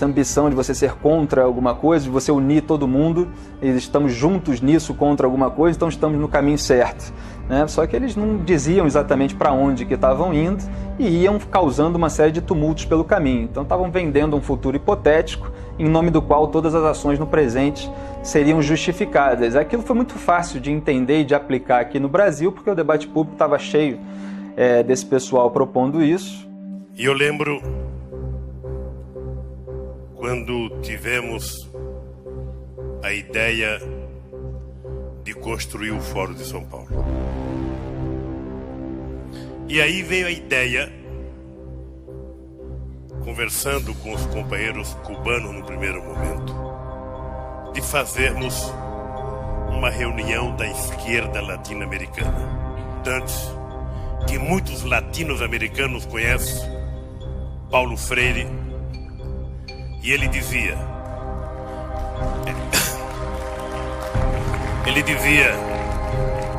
P: ambição de você ser contra alguma coisa, de você unir todo mundo, e estamos juntos nisso contra alguma coisa, então estamos no caminho certo. Né? Só que eles não diziam exatamente para onde que estavam indo e iam causando uma série de tumultos pelo caminho. Então estavam vendendo um futuro hipotético em nome do qual todas as ações no presente seriam justificadas. Aquilo foi muito fácil de entender e de aplicar aqui no Brasil, porque o debate público estava cheio desse pessoal propondo isso.
Q: E eu lembro quando tivemos a ideia de construir o Fórum de São Paulo. E aí veio a ideia, conversando com os companheiros cubanos no primeiro momento, de fazermos uma reunião da esquerda latino-americana. Antes que muitos latinos-americanos conhecem Paulo Freire, e ele dizia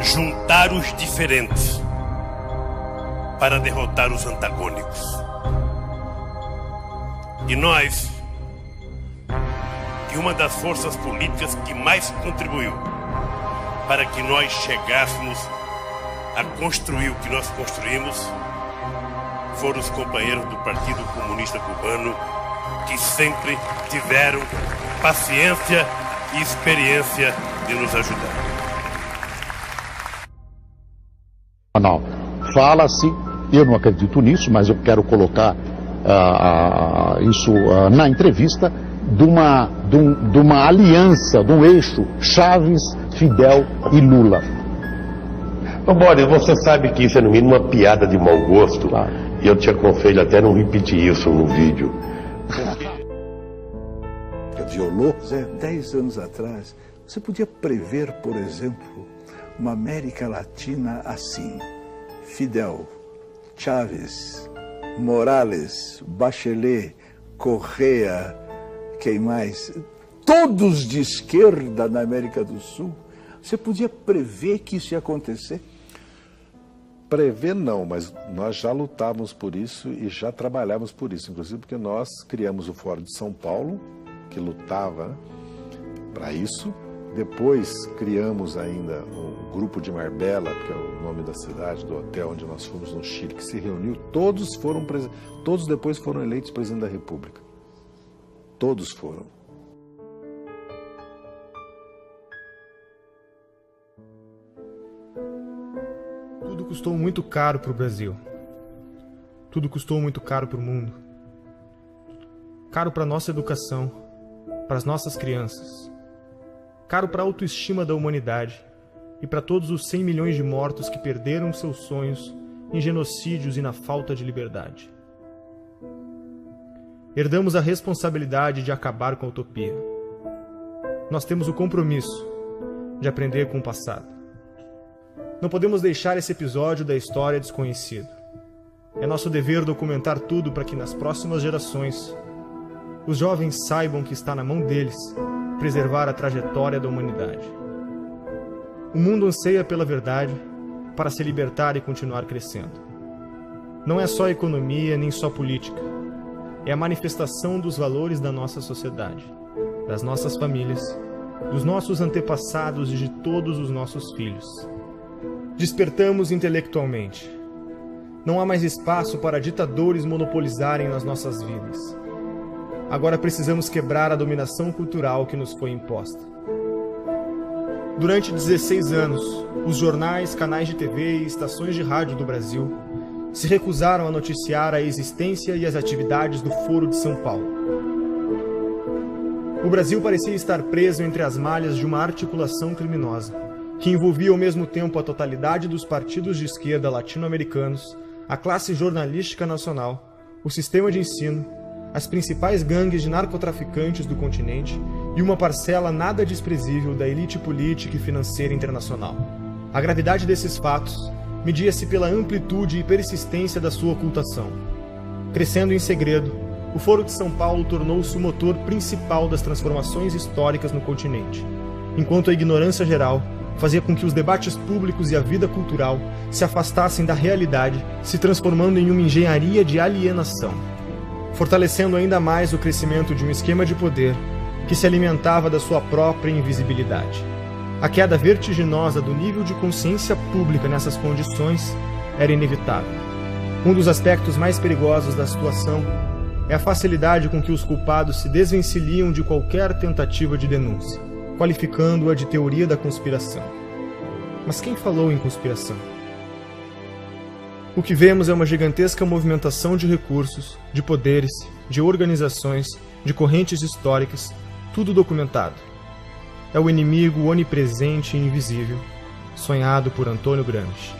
Q: juntar os diferentes para derrotar os antagônicos. E nós, que uma das forças políticas que mais contribuiu para que nós chegássemos a construir o que nós construímos, foram os companheiros do Partido Comunista Cubano, que sempre tiveram paciência e experiência de nos ajudar.
G: Não, fala-se, eu não acredito nisso, mas eu quero colocar isso na entrevista, de uma aliança, de um eixo Chaves, Fidel e Lula.
R: Ô Boris, você sabe que isso é no mínimo uma piada de mau gosto, claro. E eu te aconselho até não repetir isso no vídeo.
S: Violou? 10 anos atrás, você podia prever, por exemplo, uma América Latina assim: Fidel, Chávez, Morales, Bachelet, Correa, quem mais? Todos de esquerda na América do Sul. Você podia prever que isso ia acontecer?
E: Prever não, mas nós já lutávamos por isso e já trabalhávamos por isso, inclusive porque nós criamos o Fórum de São Paulo, que lutava para isso. Depois criamos ainda o Grupo de Marbella, que é o nome da cidade, do hotel onde nós fomos no Chile, que se reuniu. Todos depois foram eleitos presidente da República. Todos foram.
B: Tudo custou muito caro para o Brasil. Tudo custou muito caro para o mundo. Caro para a nossa educação, para as nossas crianças. Caro para a autoestima da humanidade e para todos os 100 milhões de mortos que perderam seus sonhos em genocídios e na falta de liberdade. Herdamos a responsabilidade de acabar com a utopia. Nós temos o compromisso de aprender com o passado. Não podemos deixar esse episódio da história desconhecido. É nosso dever documentar tudo para que nas próximas gerações os jovens saibam que está na mão deles preservar a trajetória da humanidade. O mundo anseia pela verdade para se libertar e continuar crescendo. Não é só economia nem só política. É a manifestação dos valores da nossa sociedade, das nossas famílias, dos nossos antepassados e de todos os nossos filhos. Despertamos intelectualmente. Não há mais espaço para ditadores monopolizarem nas nossas vidas. Agora precisamos quebrar a dominação cultural que nos foi imposta. Durante 16 anos, os jornais, canais de TV e estações de rádio do Brasil se recusaram a noticiar a existência e as atividades do Foro de São Paulo. O Brasil parecia estar preso entre as malhas de uma articulação criminosa, que envolvia ao mesmo tempo a totalidade dos partidos de esquerda latino-americanos, a classe jornalística nacional, o sistema de ensino, as principais gangues de narcotraficantes do continente e uma parcela nada desprezível da elite política e financeira internacional. A gravidade desses fatos media-se pela amplitude e persistência da sua ocultação. Crescendo em segredo, o Foro de São Paulo tornou-se o motor principal das transformações históricas no continente, enquanto a ignorância geral fazia com que os debates públicos e a vida cultural se afastassem da realidade, se transformando em uma engenharia de alienação, fortalecendo ainda mais o crescimento de um esquema de poder que se alimentava da sua própria invisibilidade. A queda vertiginosa do nível de consciência pública nessas condições era inevitável. Um dos aspectos mais perigosos da situação é a facilidade com que os culpados se desvencilham de qualquer tentativa de denúncia, qualificando-a de teoria da conspiração. Mas quem falou em conspiração? O que vemos é uma gigantesca movimentação de recursos, de poderes, de organizações, de correntes históricas, tudo documentado. É o inimigo onipresente e invisível, sonhado por Antônio Gramsci.